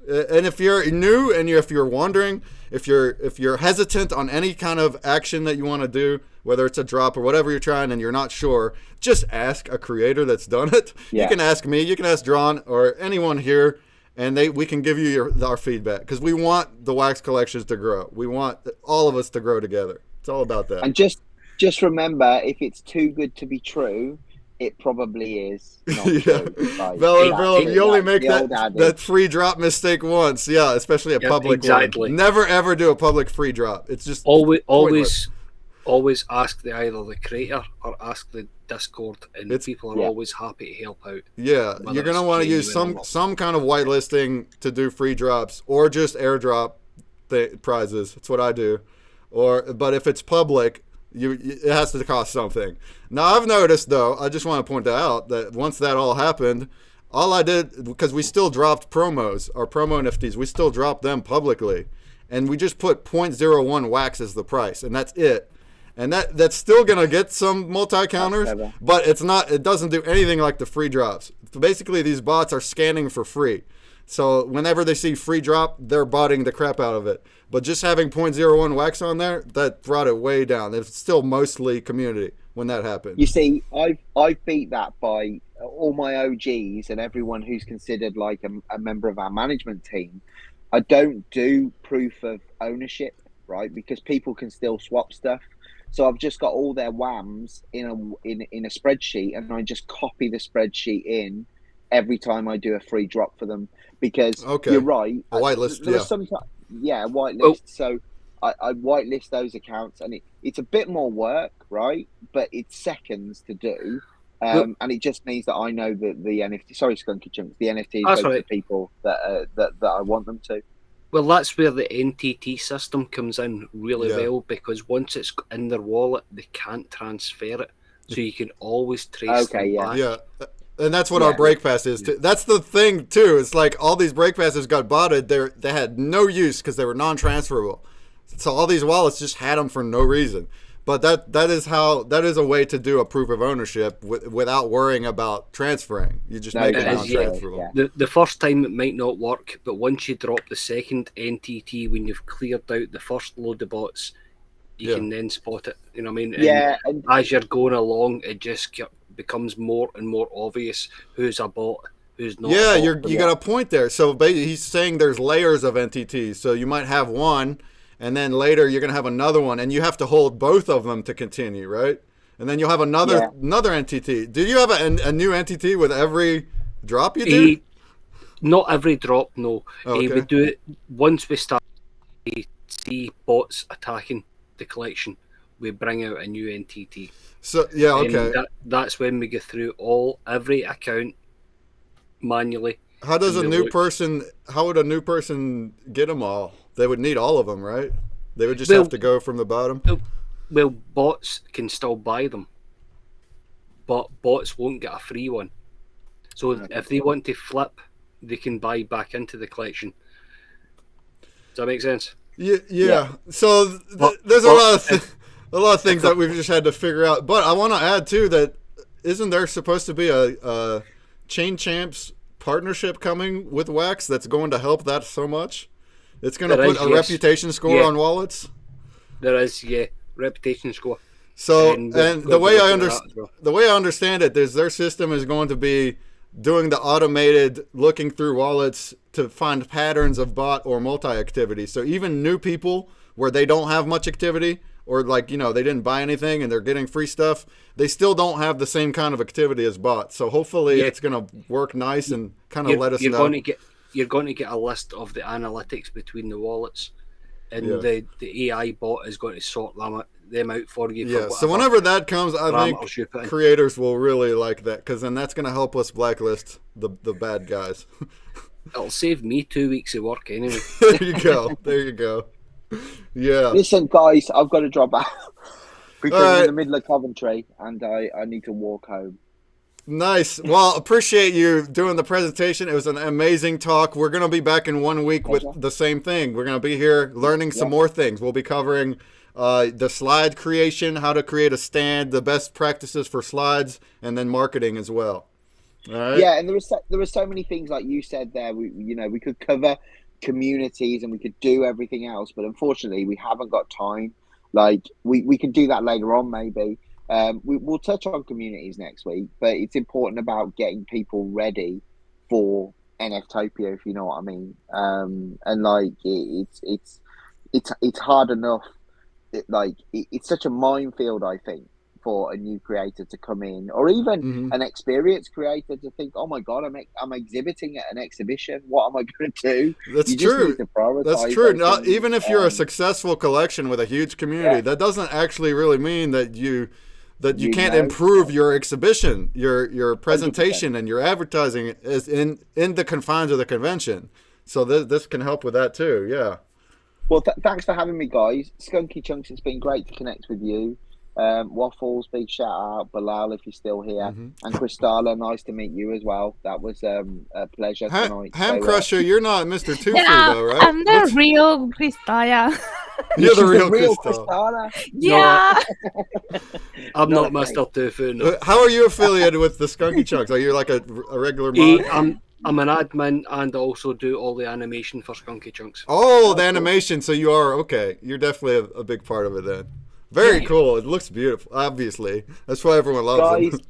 and if you're new and if you're wondering, if you're hesitant on any kind of action that you want to do, whether it's a drop or whatever you're trying, and you're not sure, just ask a creator that's done it. Yeah. You can ask me, you can ask Drawn, or anyone here. And we can give you our feedback, because we want the wax collections to grow. We want all of us to grow together. It's all about that. And just remember, if it's too good to be true, it probably is not true. Like, you only make that free drop mistake once. Yeah, especially a public one. Never ever do a public free drop. It's just always ask either the creator or ask the Discord, and people are always happy to help out. Yeah, you're gonna want to use some kind of whitelisting to do free drops, or just airdrop prizes. That's what I do. But if it's public, it has to cost something. Now I've noticed, though, I just want to point out that once that all happened, all I did, because we still dropped promos, our promo NFTs, we still dropped them publicly, and we just put 0.01 wax as the price, and that's it. And that's still gonna get some multi-counters, but it doesn't do anything like the free drops. So basically, these bots are scanning for free. So whenever they see free drop, they're botting the crap out of it. But just having 0.01 wax on there, that brought it way down. It's still mostly community when that happened. You see, I've beat that by all my OGs and everyone who's considered like a member of our management team. I don't do proof of ownership, right? Because people can still swap stuff. So I've just got all their WAMs in a spreadsheet, and I just copy the spreadsheet in every time I do a free drop for them. Because you're right, a whitelist, there are some whitelist. Well, so I whitelist those accounts, and it's a bit more work, right? But it's seconds to do. And it just means that I know that the NFT, sorry, Skunky Chunks, the NFTs go to the people that I want them to. Well, that's where the NTT system comes in really well, because once it's in their wallet, they can't transfer it. So you can always trace them back. Yeah. And that's what our break pass is. Too. That's the thing, too. It's like all these break passes got botted. They had no use because they were non-transferable. So all these wallets just had them for no reason. But that is a way to do a proof of ownership without worrying about transferring. You just make it non-transferable. Yeah. The first time it might not work, but once you drop the second NTT, when you've cleared out the first load of bots, you can then spot it. You know what I mean? And as you're going along, it just becomes more and more obvious who's a bot, who's not. Yeah, you got a point there. So he's saying there's layers of NTTs. So you might have one, and then later you're going to have another one, and you have to hold both of them to continue, right? And then you'll have another NTT. Do you have a new NTT with every drop you do? Not every drop, no. Okay. We do it once we start to see bots attacking the collection. We bring out a new NTT. So okay. And that's when we go through every account manually. How would a new person get them all? They would need all of them, right? They would just have to go from the bottom? Well, bots can still buy them, but bots won't get a free one. So if they want to flip, they can buy back into the collection. Does that make sense? Yeah. So there's a lot of things that we've just had to figure out. But I want to add, too, that isn't there supposed to be a Chain Champs partnership coming with Wax that's going to help that so much? It's going to put a reputation score on wallets? There is, reputation score. So, and the way I understand it, their system is going to be doing the automated looking through wallets to find patterns of bot or multi-activity. So even new people where they don't have much activity, or they didn't buy anything and they're getting free stuff, they still don't have the same kind of activity as bots. So hopefully it's going to work nice and kind of let us know. You're going to get a list of the analytics between the wallets, and the AI bot is going to sort them out for you. Yeah, so whenever that comes, I think creators will really like that, because then that's going to help us blacklist the bad guys. It'll save me 2 weeks of work anyway. There you go. Yeah. Listen, guys, I've got to drop out because I'm in the middle of Coventry and I need to walk home. Nice. Well, appreciate you doing the presentation. It was an amazing talk. We're going to be back in 1 week with the same thing. We're going to be here learning some more things. We'll be covering the slide creation, how to create a stand, the best practices for slides, and then marketing as well. All right? Yeah, and there were so many things like you said there. We could cover communities and we could do everything else, but unfortunately we haven't got time. Like we can do that later on maybe. We'll touch on communities next week, but it's important about getting people ready for NFTOPIA, if you know what I mean. And like it's hard enough. It's such a minefield, I think, for a new creator to come in, or even an experienced creator to think, "Oh my God, I'm exhibiting at an exhibition. What am I going to do?" That's true. That's true. Not even if you're a successful collection with a huge community, that doesn't actually really mean that you can't improve your exhibition, your presentation, 100%. And your advertising is in the confines of the convention. So this can help with that too. Yeah. Well, thanks for having me, guys. Skunky Chunks, it's been great to connect with you. Waffles, big shout out. Bilal, if you're still here. And Kristala, nice to meet you as well. That was a pleasure tonight. Ham Crusher, you're not Mr. Tofu though, right? I'm the real Kristala. You're the real Kristala. Yeah. No, I'm not Mr. Tofu. No. How are you affiliated with the Skunky Chunks? Are you like a regular mod? I'm an admin and also do all the animation for Skunky Chunks. Oh, the animation. So you are, okay. You're definitely a big part of it then. Very cool. It looks beautiful, obviously. That's why everyone loves it.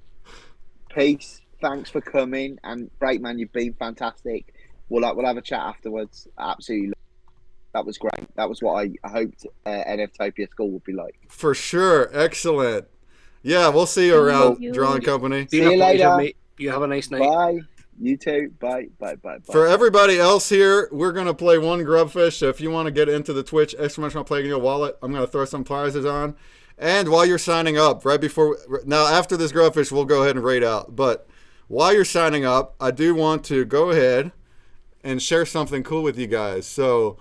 Peace. Thanks for coming. And Breakman, you've been fantastic. We'll have a chat afterwards. Absolutely. That was great. That was what I hoped NFTOPIA school would be like. For sure. Excellent. Yeah, we'll see you around, Drawing Company. See you later, mate. You have a nice night. Bye. You too. Bye. Bye. Bye. Bye. For everybody else here, we're going to play one Grubfish. So if you want to get into the Twitch exclamation play in your wallet, I'm going to throw some prizes on. And while you're signing up, now after this Grubfish, we'll go ahead and raid out. But while you're signing up, I do want to go ahead and share something cool with you guys. So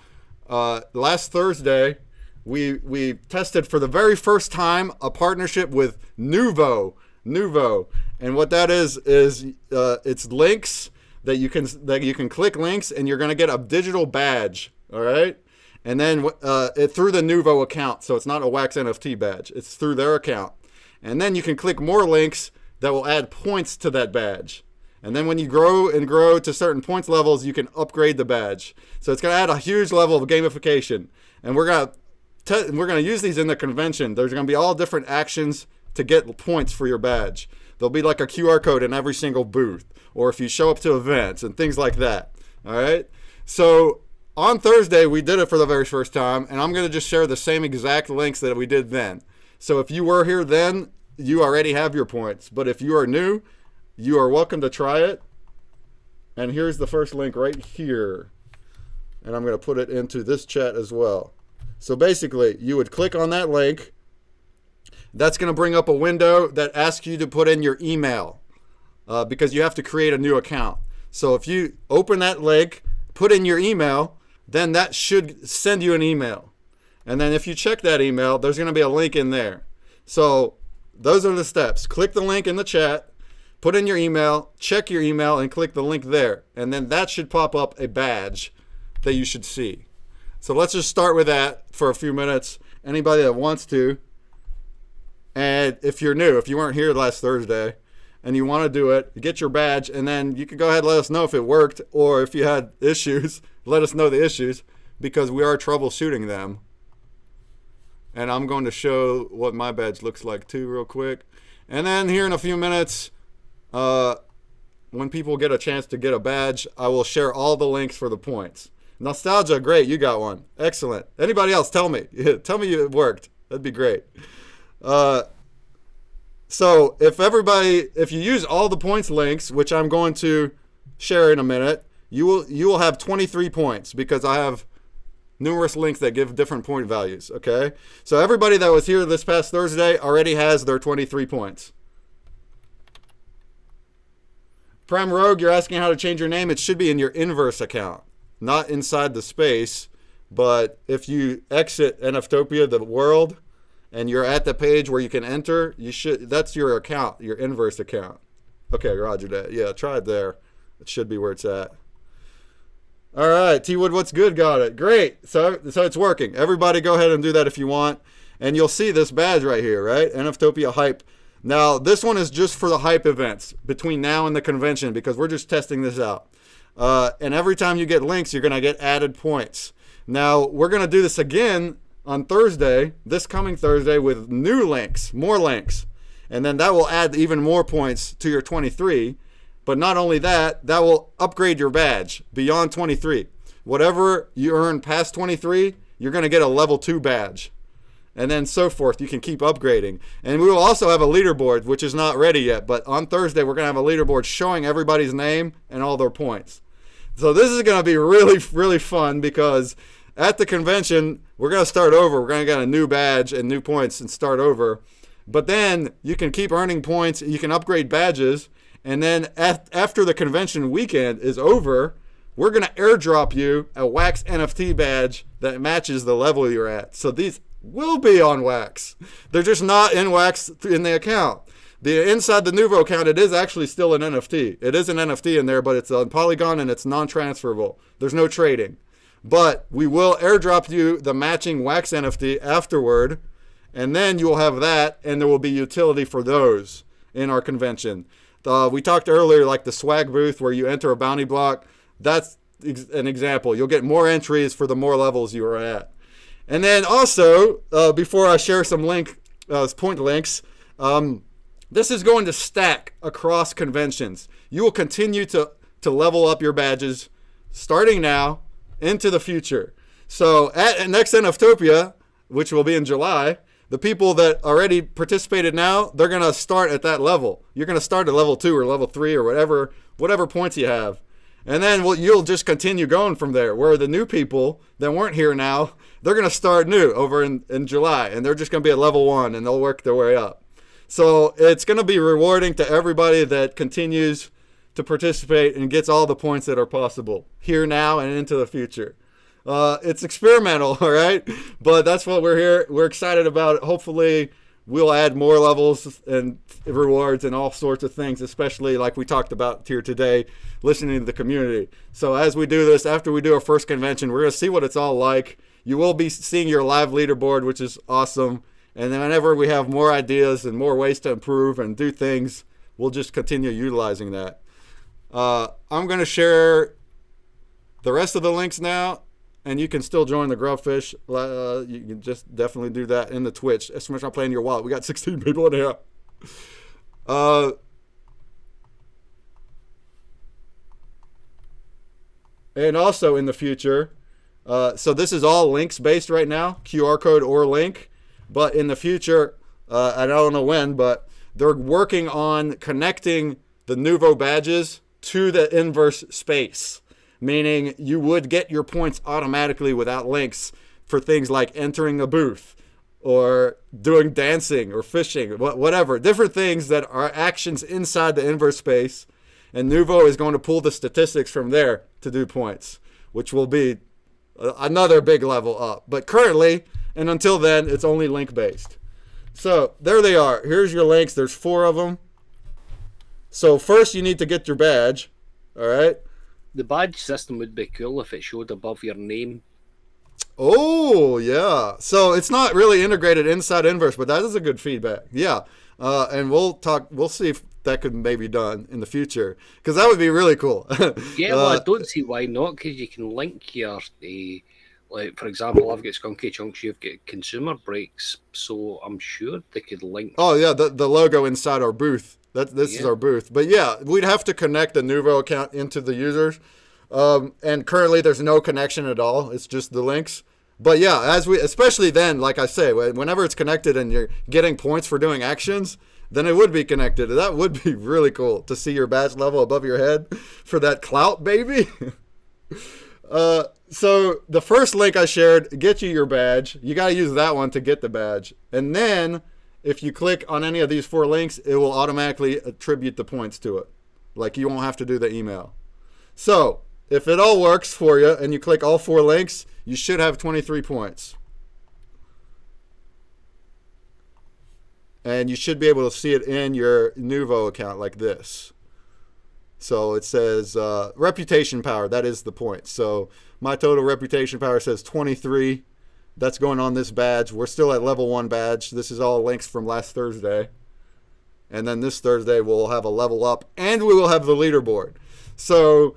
last Thursday, we tested for the very first time a partnership with Nuvo. And what that is it's links that you can click links, and you're going to get a digital badge. All right. And then through the Nuvo account. So it's not a Wax NFT badge. It's through their account. And then you can click more links that will add points to that badge. And then when you grow to certain points levels, you can upgrade the badge. So it's going to add a huge level of gamification. And we're going to use these in the convention. There's going to be all different actions to get points for your badge. There'll be like a QR code in every single booth, or if you show up to events and things like that. All right. So on Thursday, we did it for the very first time, and I'm going to just share the same exact links that we did then. So if you were here then, you already have your points. But if you are new, you are welcome to try it. And here's the first link right here. And I'm going to put it into this chat as well. So basically, you would click on that link. That's going to bring up a window that asks you to put in your email because you have to create a new account. So if you open that link, put in your email, then that should send you an email. And then if you check that email, there's going to be a link in there. So those are the steps. Click the link in the chat, put in your email, check your email, and click the link there. And then that should pop up a badge that you should see. So let's just start with that for a few minutes. Anybody that wants to. And if you're new, if you weren't here last Thursday and you want to do it, get your badge, and then you can go ahead and let us know if it worked, or if you had issues, let us know the issues, because we are troubleshooting them. And I'm going to show what my badge looks like too real quick. And then here in a few minutes, when people get a chance to get a badge, I will share all the links for the points. Nostalgia, great, you got one. Excellent. Anybody else, tell me. Tell me it worked. That'd be great. So if you use all the points links, which I'm going to share in a minute, you will have 23 points, because I have numerous links that give different point values. Okay, so everybody that was here this past Thursday already has their 23 points. Prime Rogue, you're asking how to change your name. It should be in your Inverse account, not inside the space. But if you exit NFTOPIA, the world, and you're at the page where you can enter, that's your account, your Inverse account. Okay, roger that. Yeah, try it there. It should be where it's at. All right, T-Wood, what's good? Got it. Great. So it's working. Everybody go ahead and do that if you want. And you'll see this badge right here, right? NFTOPIA Hype. Now, this one is just for the hype events between now and the convention, because we're just testing this out. And every time you get links, you're going to get added points. Now, we're going to do this again on Thursday, this coming Thursday, with new links, more links. And then that will add even more points to your 23. But not only that, that will upgrade your badge beyond 23. Whatever you earn past 23, you're going to get a level 2 badge. And then so forth. You can keep upgrading. And we will also have a leaderboard, which is not ready yet. But on Thursday, we're going to have a leaderboard showing everybody's name and all their points. So this is going to be really, really fun, because at the convention, we're going to start over. We're going to get a new badge and new points and start over. But then you can keep earning points. You can upgrade badges. And then after the convention weekend is over, we're going to airdrop you a Wax NFT badge that matches the level you're at. So these will be on Wax. They're just not in Wax in the account. Inside the Nuvo account, it is actually still an NFT. It is an NFT in there, but it's on Polygon and it's non-transferable. There's no trading. But we will airdrop you the matching Wax NFT afterward, and then you will have that, and there will be utility for those in our convention. We talked earlier, like the swag booth where you enter a bounty block. That's an example. You'll get more entries for the more levels you are at. And then also, before I share some point links, this is going to stack across conventions. You will continue to level up your badges starting now into the future. So at next NFTOPIA, which will be in July, the people that already participated now, they're going to start at that level. You're going to start at level 2 or level 3 or whatever points you have. And then you'll just continue going from there, where the new people that weren't here now, they're going to start new over in July, and they're just going to be at level 1, and they'll work their way up. So it's going to be rewarding to everybody that continues to participate and gets all the points that are possible here now and into the future. It's experimental, all right? But that's what we're here. We're excited about it. Hopefully, we'll add more levels and rewards and all sorts of things, especially like we talked about here today, listening to the community. So as we do this, after we do our first convention, we're going to see what it's all like. You will be seeing your live leaderboard, which is awesome. And then whenever we have more ideas and more ways to improve and do things, we'll just continue utilizing that. I'm going to share the rest of the links now. And you can still join the Grubfish. You can just definitely do that in the Twitch. Especially not playing your wallet. We got 16 people in here. And also in the future, so this is all links based right now, QR code or link. But in the future, I don't know when, but they're working on connecting the Nuvo badges to the inverse space. Meaning you would get your points automatically without links for things like entering a booth or doing dancing or fishing, whatever. Different things that are actions inside the inverse space. And Nuvo is going to pull the statistics from there to do points, which will be another big level up. But currently, and until then, it's only link-based. So there they are. Here's your links. There's 4 of them. So first you need to get your badge. All right. The badge system would be cool if it showed above your name. Oh, yeah. So it's not really integrated inside Inverse, but that is a good feedback. Yeah. And we'll see if that could maybe be done in the future, because that would be really cool. Yeah, well, I don't see why not, because you can link your, like, for example, I've got Skunky Chunks, you've got Consumer Breaks, so I'm sure they could link. Oh, yeah, the logo inside our booth. This is our booth. But yeah, we'd have to connect the Nuvo account into the users. And currently there's no connection at all. It's just the links. But yeah, especially then, like I say, whenever it's connected and you're getting points for doing actions, then it would be connected. That would be really cool to see your badge level above your head for that clout, baby. So the first link I shared, get you your badge. You got to use that one to get the badge. And then if you click on any of these 4 links, it will automatically attribute the points to it. Like, you won't have to do the email. So if it all works for you and you click all 4 links, you should have 23 points. And you should be able to see it in your Nuvo account like this. So it says reputation power. That is the point. So my total reputation power says 23. That's going on this badge. We're still at level 1 badge. This is all links from last Thursday. And then this Thursday we'll have a level up and we will have the leaderboard. So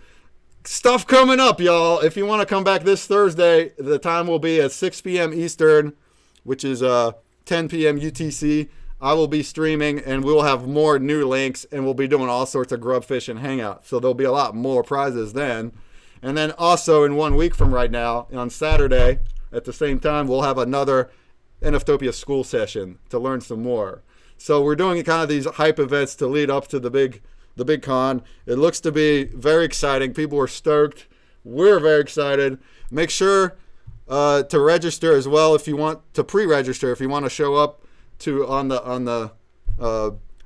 stuff coming up, y'all. If you want to come back this Thursday, the time will be at 6 p.m. Eastern, which is 10 p.m. UTC. I will be streaming and we'll have more new links and we'll be doing all sorts of Grubfish and Hangout. So there'll be a lot more prizes then. And then also in 1 week from right now, on Saturday, at the same time, we'll have another NFTOPIA school session to learn some more. So we're doing kind of these hype events to lead up to the big con. It looks to be very exciting. People are stoked. We're very excited. Make sure to register as well if you want to pre-register. If you want to show up to on the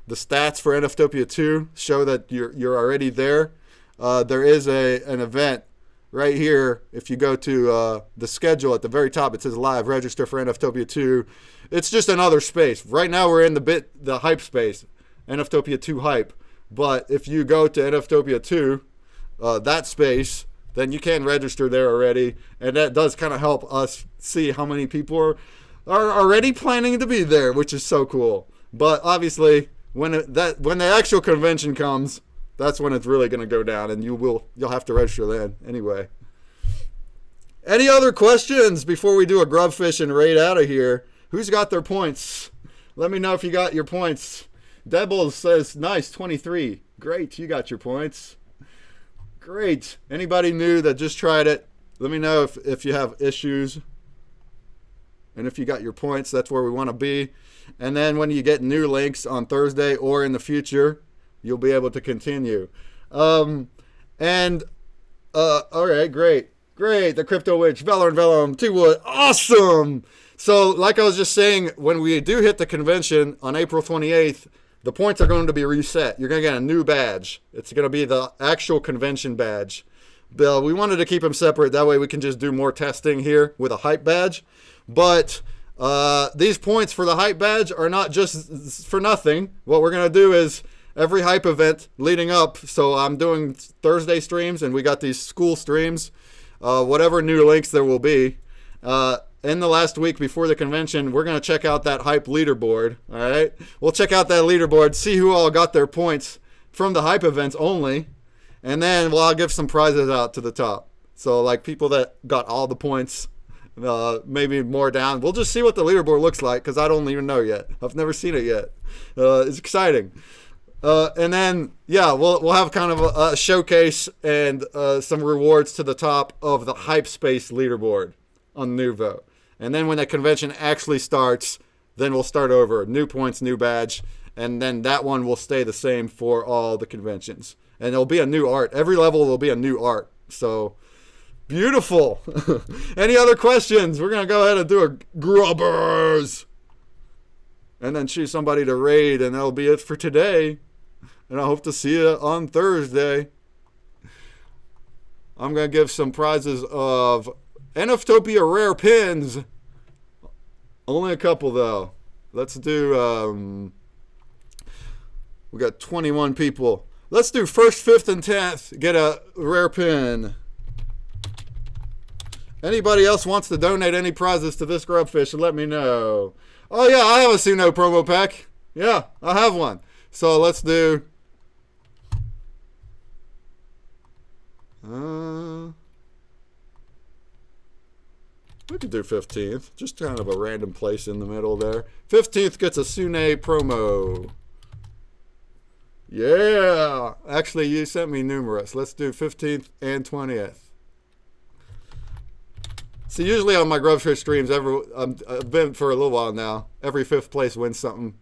stats for NFTOPIA 2, show that you're already there. There is an event right here. If you go to the schedule at the very top, it says live register for NFTOPIA 2. It's just another space. Right now we're in the hype space, NFTOPIA 2 hype. But if you go to NFTOPIA 2, that space, then you can register there already, and that does kind of help us see how many people are already planning to be there, which is so cool. But obviously, when the actual convention comes, that's when it's really going to go down, and you'll have to register then anyway. Any other questions before we do a Grubfish and raid out of here? Who's got their points? Let me know if you got your points. Debbles says, nice, 23. Great, you got your points. Great. Anybody new that just tried it, Let me know if you have issues. And if you got your points, that's where we want to be. And then when you get new links on Thursday or in the future, you'll be able to continue. All right, great. The Crypto Witch, Valor and Vellum, T-Wood, awesome. So like I was just saying, when we do hit the convention on April 28th, the points are going to be reset. You're going to get a new badge. It's going to be the actual convention badge. We wanted to keep them separate. That way we can just do more testing here with a hype badge. But these points for the hype badge are not just for nothing. What we're going to do is every hype event leading up. So I'm doing Thursday streams, and we got these school streams. Whatever new links there will be. In the last week before the convention, we're going to check out that hype leaderboard. All right? We'll check out that leaderboard, see who all got their points from the hype events only. And then I'll give some prizes out to the top. So like people that got all the points, maybe more down. We'll just see what the leaderboard looks like because I don't even know yet. I've never seen it yet. It's exciting. And then, yeah, we'll have kind of a showcase and some rewards to the top of the Hype Space leaderboard on Nuvo. And then when the convention actually starts, then we'll start over. New points, new badge. And then that one will stay the same for all the conventions. And there'll be a new art. Every level will be a new art. So, beautiful. Any other questions? We're going to go ahead and do a Grubbers. And then choose somebody to raid. And that'll be it for today. And I hope to see you on Thursday. I'm going to give some prizes of NFTOPIA rare pins. Only a couple, though. Let's do... we got 21 people. Let's do 1st, 5th, and 10th. Get a rare pin. Anybody else wants to donate any prizes to this grubfish, let me know. Oh, yeah, I have a Suno promo pack. Yeah, I have one. So let's do... we could do 15th. Just kind of a random place in the middle there. 15th gets a Sune promo. Yeah. Actually, you sent me numerous. Let's do 15th and 20th. So usually on my Grubfish streams, I've been for a little while now. Every 5th place wins something.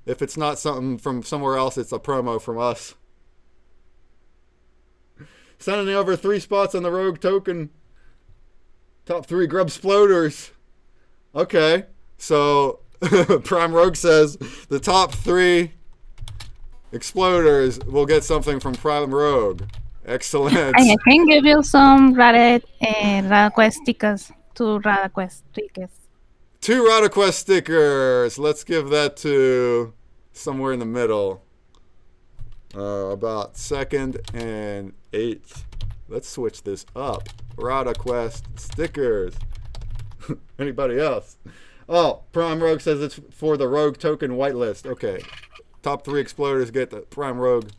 If it's not something from somewhere else, it's a promo from us. Sending over 3 spots on the Rogue token. Top 3 Grub Sploders. Okay. So, Prime Rogue says the top 3 Exploders will get something from Prime Rogue. Excellent. I can give you some RadaQuest stickers. 2 RadaQuest stickers. 2 RadaQuest stickers. Let's give that to somewhere in the middle. About 2nd and 8th. Let's switch this up. RadaQuest stickers. Anybody else? Oh, Prime Rogue says it's for the Rogue token whitelist. Okay. Top 3 Exploders get the Prime Rogue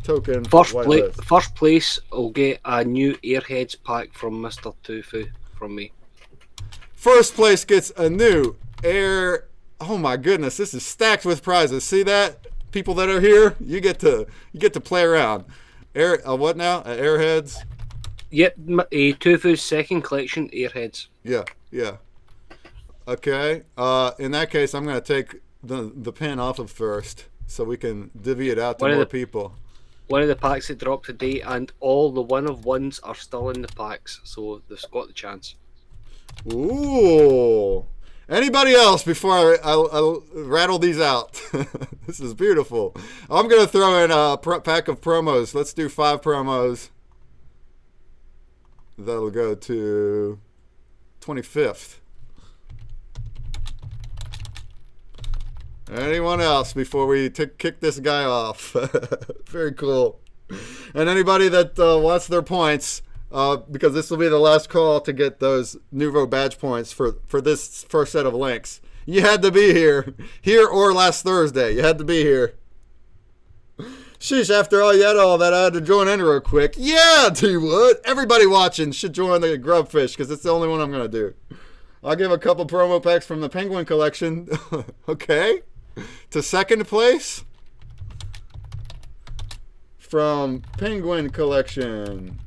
token whitelist. First place will get a new Airheads pack from Mr. Tofu from me. First place gets a new Air... Oh my goodness, this is stacked with prizes. See that? People that are here, you get to play around. What now? Airheads? Yep, Tofu's 2nd collection, Airheads. Yeah. Okay. In that case, I'm going to take the pin off of first so we can divvy it out to more people. One of the packs that dropped today, and all the 1-of-1s are still in the packs, so they've got the chance. Ooh. Anybody else before I'll rattle these out? This is beautiful. I'm going to throw in a pack of promos. Let's do 5 promos. That'll go to 25th. Anyone else before we kick this guy off? Very cool. And anybody that wants their points... because this will be the last call to get those Nuvo badge points for this first set of links. You had to be here or last Thursday. You had to be here. Sheesh, after all, you had all that, I had to join in real quick. Yeah, T-Wood. Everybody watching should join the Grubfish because it's the only one I'm going to do. I'll give a couple promo packs from the Penguin collection. Okay. To 2nd place. From Penguin collection.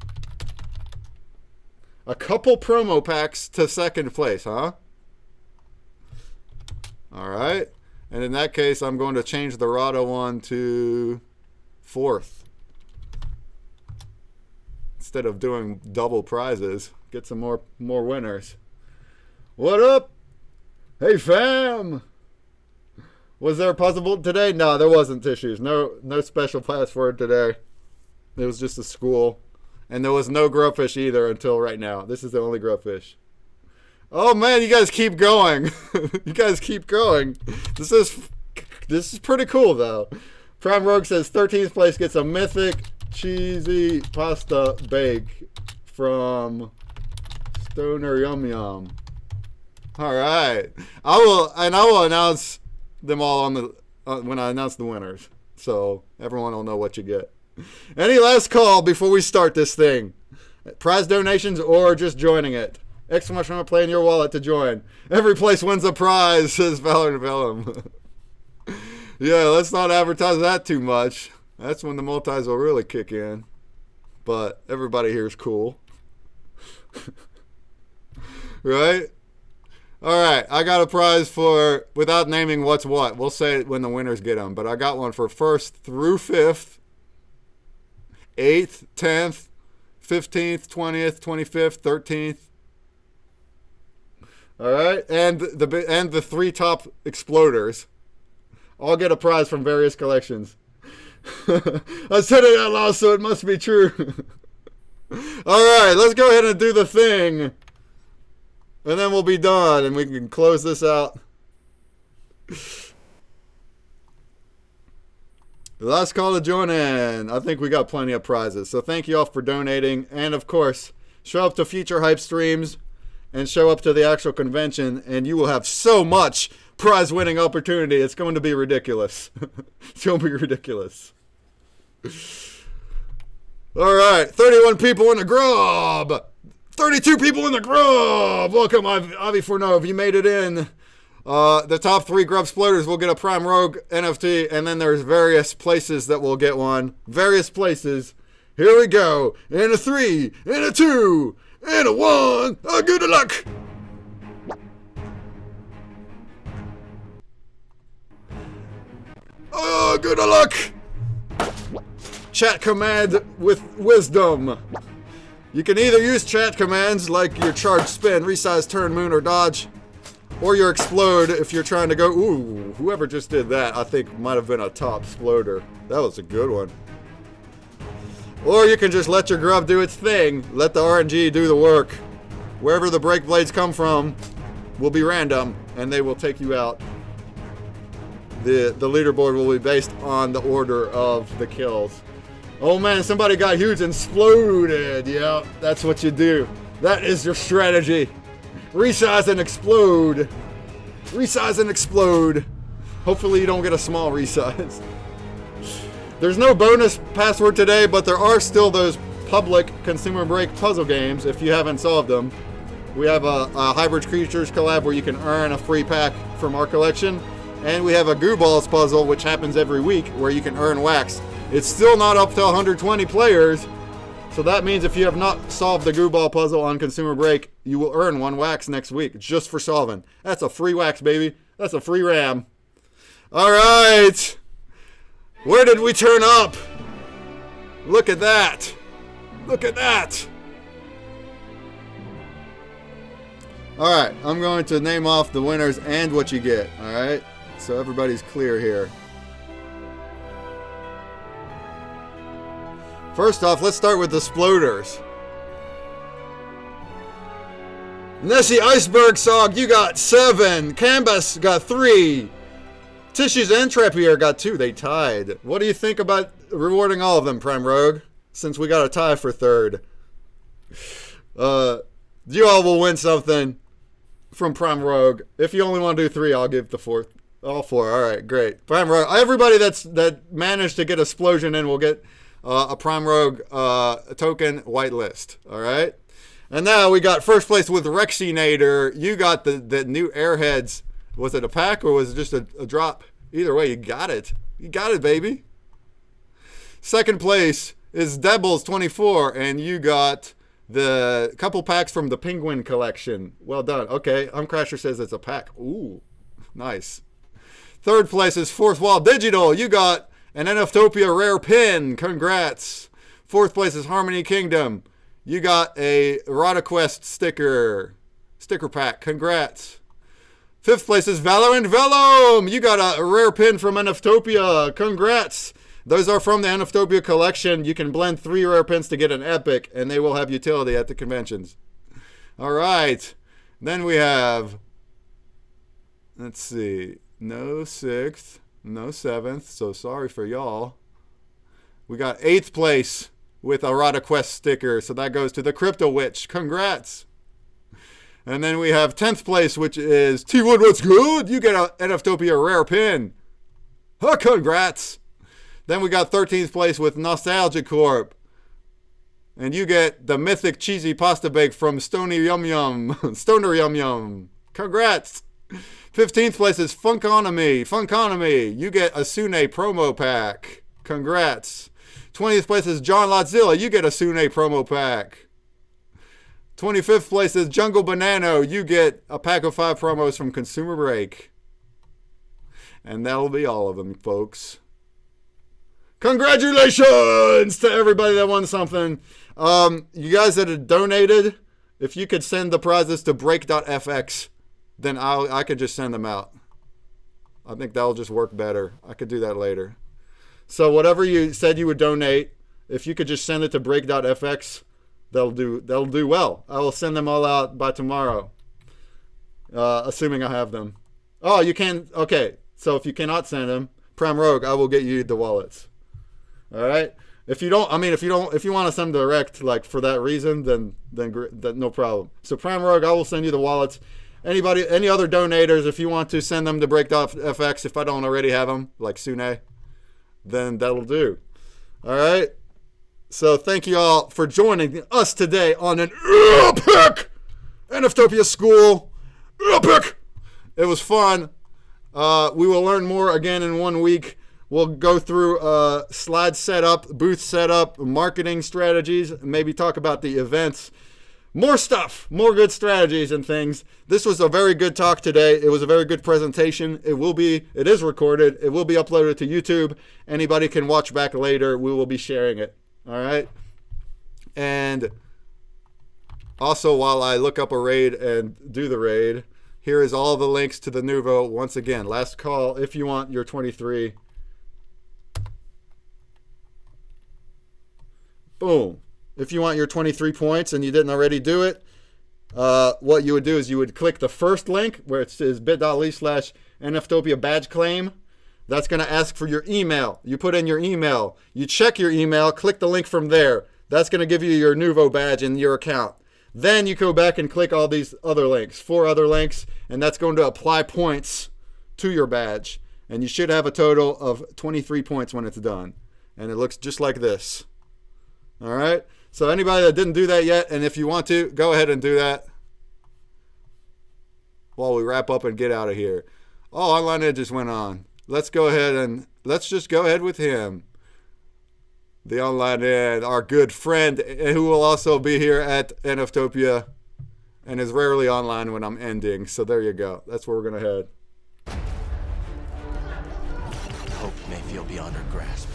A couple promo packs to second place, huh? All right. And in that case, I'm going to change the Rado one to fourth. Instead of doing double prizes, get some more winners. What up? Hey, fam. Was there a puzzle today? No, there wasn't, Tissues. No special password today. It was just a school. And there was no growfish either until right now. This is the only growfish. Oh man, you guys keep going. You guys keep going. This is pretty cool though. Prime Rogue says 13th place gets a mythic cheesy pasta bake from Stoner Yum Yum. All right, I will announce them all on the when I announce the winners, so everyone will know what you get. Any last call before we start this thing? Prize donations or just joining it? Exclamation mark play in your wallet to join. Every place wins a prize, says Valor Vellum. Yeah, let's not advertise that too much. That's when the multis will really kick in. But everybody here is cool. Right? Alright, I got a prize for, without naming what's what. We'll say it when the winners get them. But I got one for 1st through 5th, 8th, 10th, 15th, 20th, 25th, 13th. All right, and the 3 top exploders all get a prize from various collections. I said it out loud, so it must be true. All right, let's go ahead and do the thing, and then we'll be done, and we can close this out. Last call to join in. I think we got plenty of prizes, so thank you all for donating, and of course, show up to future hype streams. And show up to the actual convention, and you will have so much prize-winning opportunity. It's going to be ridiculous. It's going to be ridiculous. All right, 31 people in the grub. 32 people in the grub. Welcome, Avi Fornov. You made it in. The top 3 grub sploders will get a Prime Rogue NFT, and then there's various places that will get one. Various places. Here we go. In a 3, in a 2. And a 1, good luck. Oh, good luck. Chat command with wisdom. You can either use chat commands like your charge spin, resize, turn, moon, or dodge, or your explode if you're trying to go. Ooh, whoever just did that, I think might have been a top exploder. That was a good one. Or you can just let your grub do its thing. Let the RNG do the work. Wherever the break blades come from will be random, and they will take you out. The leaderboard will be based on the order of the kills. Oh man, somebody got huge and exploded. Yeah, that's what you do. That is your strategy. Resize and explode. Resize and explode. Hopefully you don't get a small resize. There's no bonus password today, but there are still those public consumer break puzzle games if you haven't solved them. We have a Hybrid Creatures collab where you can earn a free pack from our collection. And we have a Goo Balls puzzle, which happens every week, where you can earn wax. It's still not up to 120 players, so that means if you have not solved the Goo Ball puzzle on Consumer Break, you will earn 1 wax next week, just for solving. That's a free wax, baby. That's a free RAM. All right. Where did we turn up? Look at that. Look at that. All right, I'm going to name off the winners and what you get, all right? So everybody's clear here. First off, let's start with the sploders. Nessie Iceberg Sog, you got 7. Canvas got 3. Tissues and Trepier got 2. They tied. What do you think about rewarding all of them, Prime Rogue? Since we got a tie for 3rd. You all will win something from Prime Rogue. If you only want to do 3, I'll give the 4th. All 4. All right, great. Prime Rogue. Everybody that managed to get Explosion in will get a Prime Rogue token whitelist. All right. And now we got first place with Rexinator. You got the new Airheads. Was it a pack or was it just a drop? Either way, you got it. You got it, baby. Second place is Debbles24, and you got The couple packs from the Penguin collection. Well done. Okay, Crasher says it's a pack. Ooh, nice. Third place is Fourth Wall Digital. You got an NFTOPIA rare pin. Congrats. Fourth place is Harmony Kingdom. You got a RotaQuest sticker pack. Congrats. Fifth place is Valorant Vellum. You got a rare pin from NFTOPIA. Congrats. Those are from the NFTOPIA collection. You can blend 3 rare pins to get an epic, and they will have utility at the conventions. All right. Then we have, let's see, no 6th, no 7th, so sorry for y'all. We got 8th place with a RotaQuest sticker, so that goes to the Crypto Witch. Congrats. And then we have 10th place, which is T1 What's Good? You get an NFTOPIA rare pin. Oh, congrats. Then we got 13th place with Nostalgia Corp. And you get the mythic cheesy pasta bake from Stoner Yum Yum. Congrats. 15th place is Funkonomy. You get a Sune promo pack. Congrats. 20th place is John Lotzilla. You get a Sune promo pack. 25th place is Jungle Banano. You get a pack of 5 promos from Consumer Break. And that'll be all of them, folks. Congratulations to everybody that won something. You guys that have donated, if you could send the prizes to break.fx, then I could just send them out. I think that'll just work better. I could do that later. So whatever you said you would donate, if you could just send it to break.fx, that'll do well. I will send them all out by tomorrow, assuming I have them. Oh, you can. Okay, so if you cannot send them, Prime Rogue, I will get you the wallets. All right. If you want to send direct, like for that reason, then no problem. So Prime Rogue, I will send you the wallets. Any other donators, if you want to send them to break.fx, if I don't already have them, like Sune, then that'll do. All right. So thank you all for joining us today on an epic NFTOPIA school. Epic. It was fun. We will learn more again in 1 week. We'll go through slide setup, booth setup, marketing strategies, maybe talk about the events. More stuff, more good strategies and things. This was a very good talk today. It was a very good presentation. It is recorded. It will be uploaded to YouTube. Anybody can watch back later. We will be sharing it. All right. And also, while I look up a raid and do the raid, here is all the links to the Nuvo. Once again, last call if you want your 23. Boom. If you want your 23 points and you didn't already do it, what you would do is you would click the first link where it says bit.ly/NFTOPIA badge claim. That's going to ask for your email. You put in your email. You check your email, click the link from there. That's going to give you your Nuvo badge in your account. Then you go back and click all these other links, 4 other links, and that's going to apply points to your badge. And you should have a total of 23 points when it's done. And it looks just like this. All right? So anybody that didn't do that yet, and if you want to, go ahead and do that while we wrap up and get out of here. Oh, Online Ed just went on. Let's go ahead and let's just go ahead with him. The Online Ed, our good friend, who will also be here at NFTOPIA and is rarely online when I'm ending. So there you go. That's where we're going to head. Hope may feel beyond our grasp.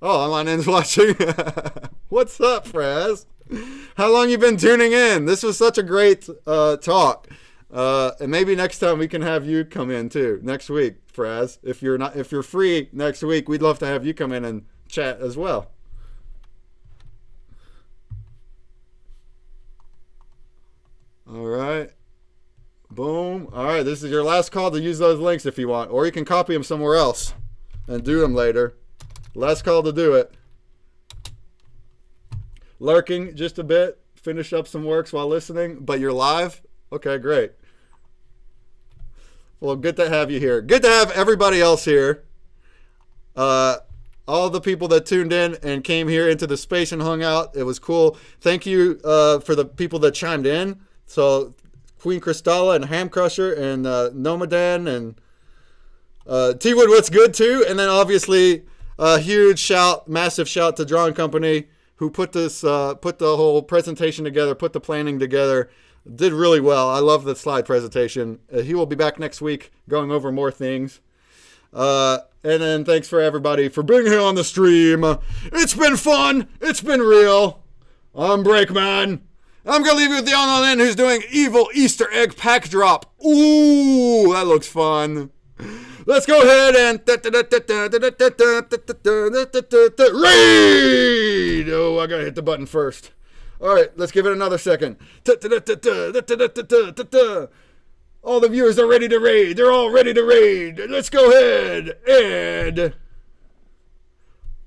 Oh, Online Ed's watching. What's up, Fraz? How long you been tuning in? This was such a great talk. And maybe next time we can have you come in too. Next week, Fraz. If you're free next week, we'd love to have you come in and chat as well. All right. Boom. All right. This is your last call to use those links if you want, or you can copy them somewhere else and do them later. Last call to do it. Lurking just a bit. Finish up some works while listening, but you're live? Okay, great. Well, good to have you here. Good to have everybody else here. All the people that tuned in and came here into the space and hung out. It was cool. Thank you for the people that chimed in. So Queen Crystalla and Ham Crusher and Nomadan and T-Wood, what's good too. And then obviously a huge shout, massive shout to Drawing Company, who put this, put the whole presentation together, put the planning together, did really well. I love the slide presentation. He will be back next week going over more things. And then thanks for everybody for being here on the stream. It's been fun. It's been real. I'm Breakman. I'm going to leave you with the on who's doing Evil Easter Egg Pack Drop. Ooh, that looks fun. Let's go ahead and raid. Oh, I got to hit the button first. All right, let's give it another second. All the viewers are ready to raid. They're all ready to raid. Let's go ahead and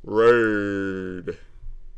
raid.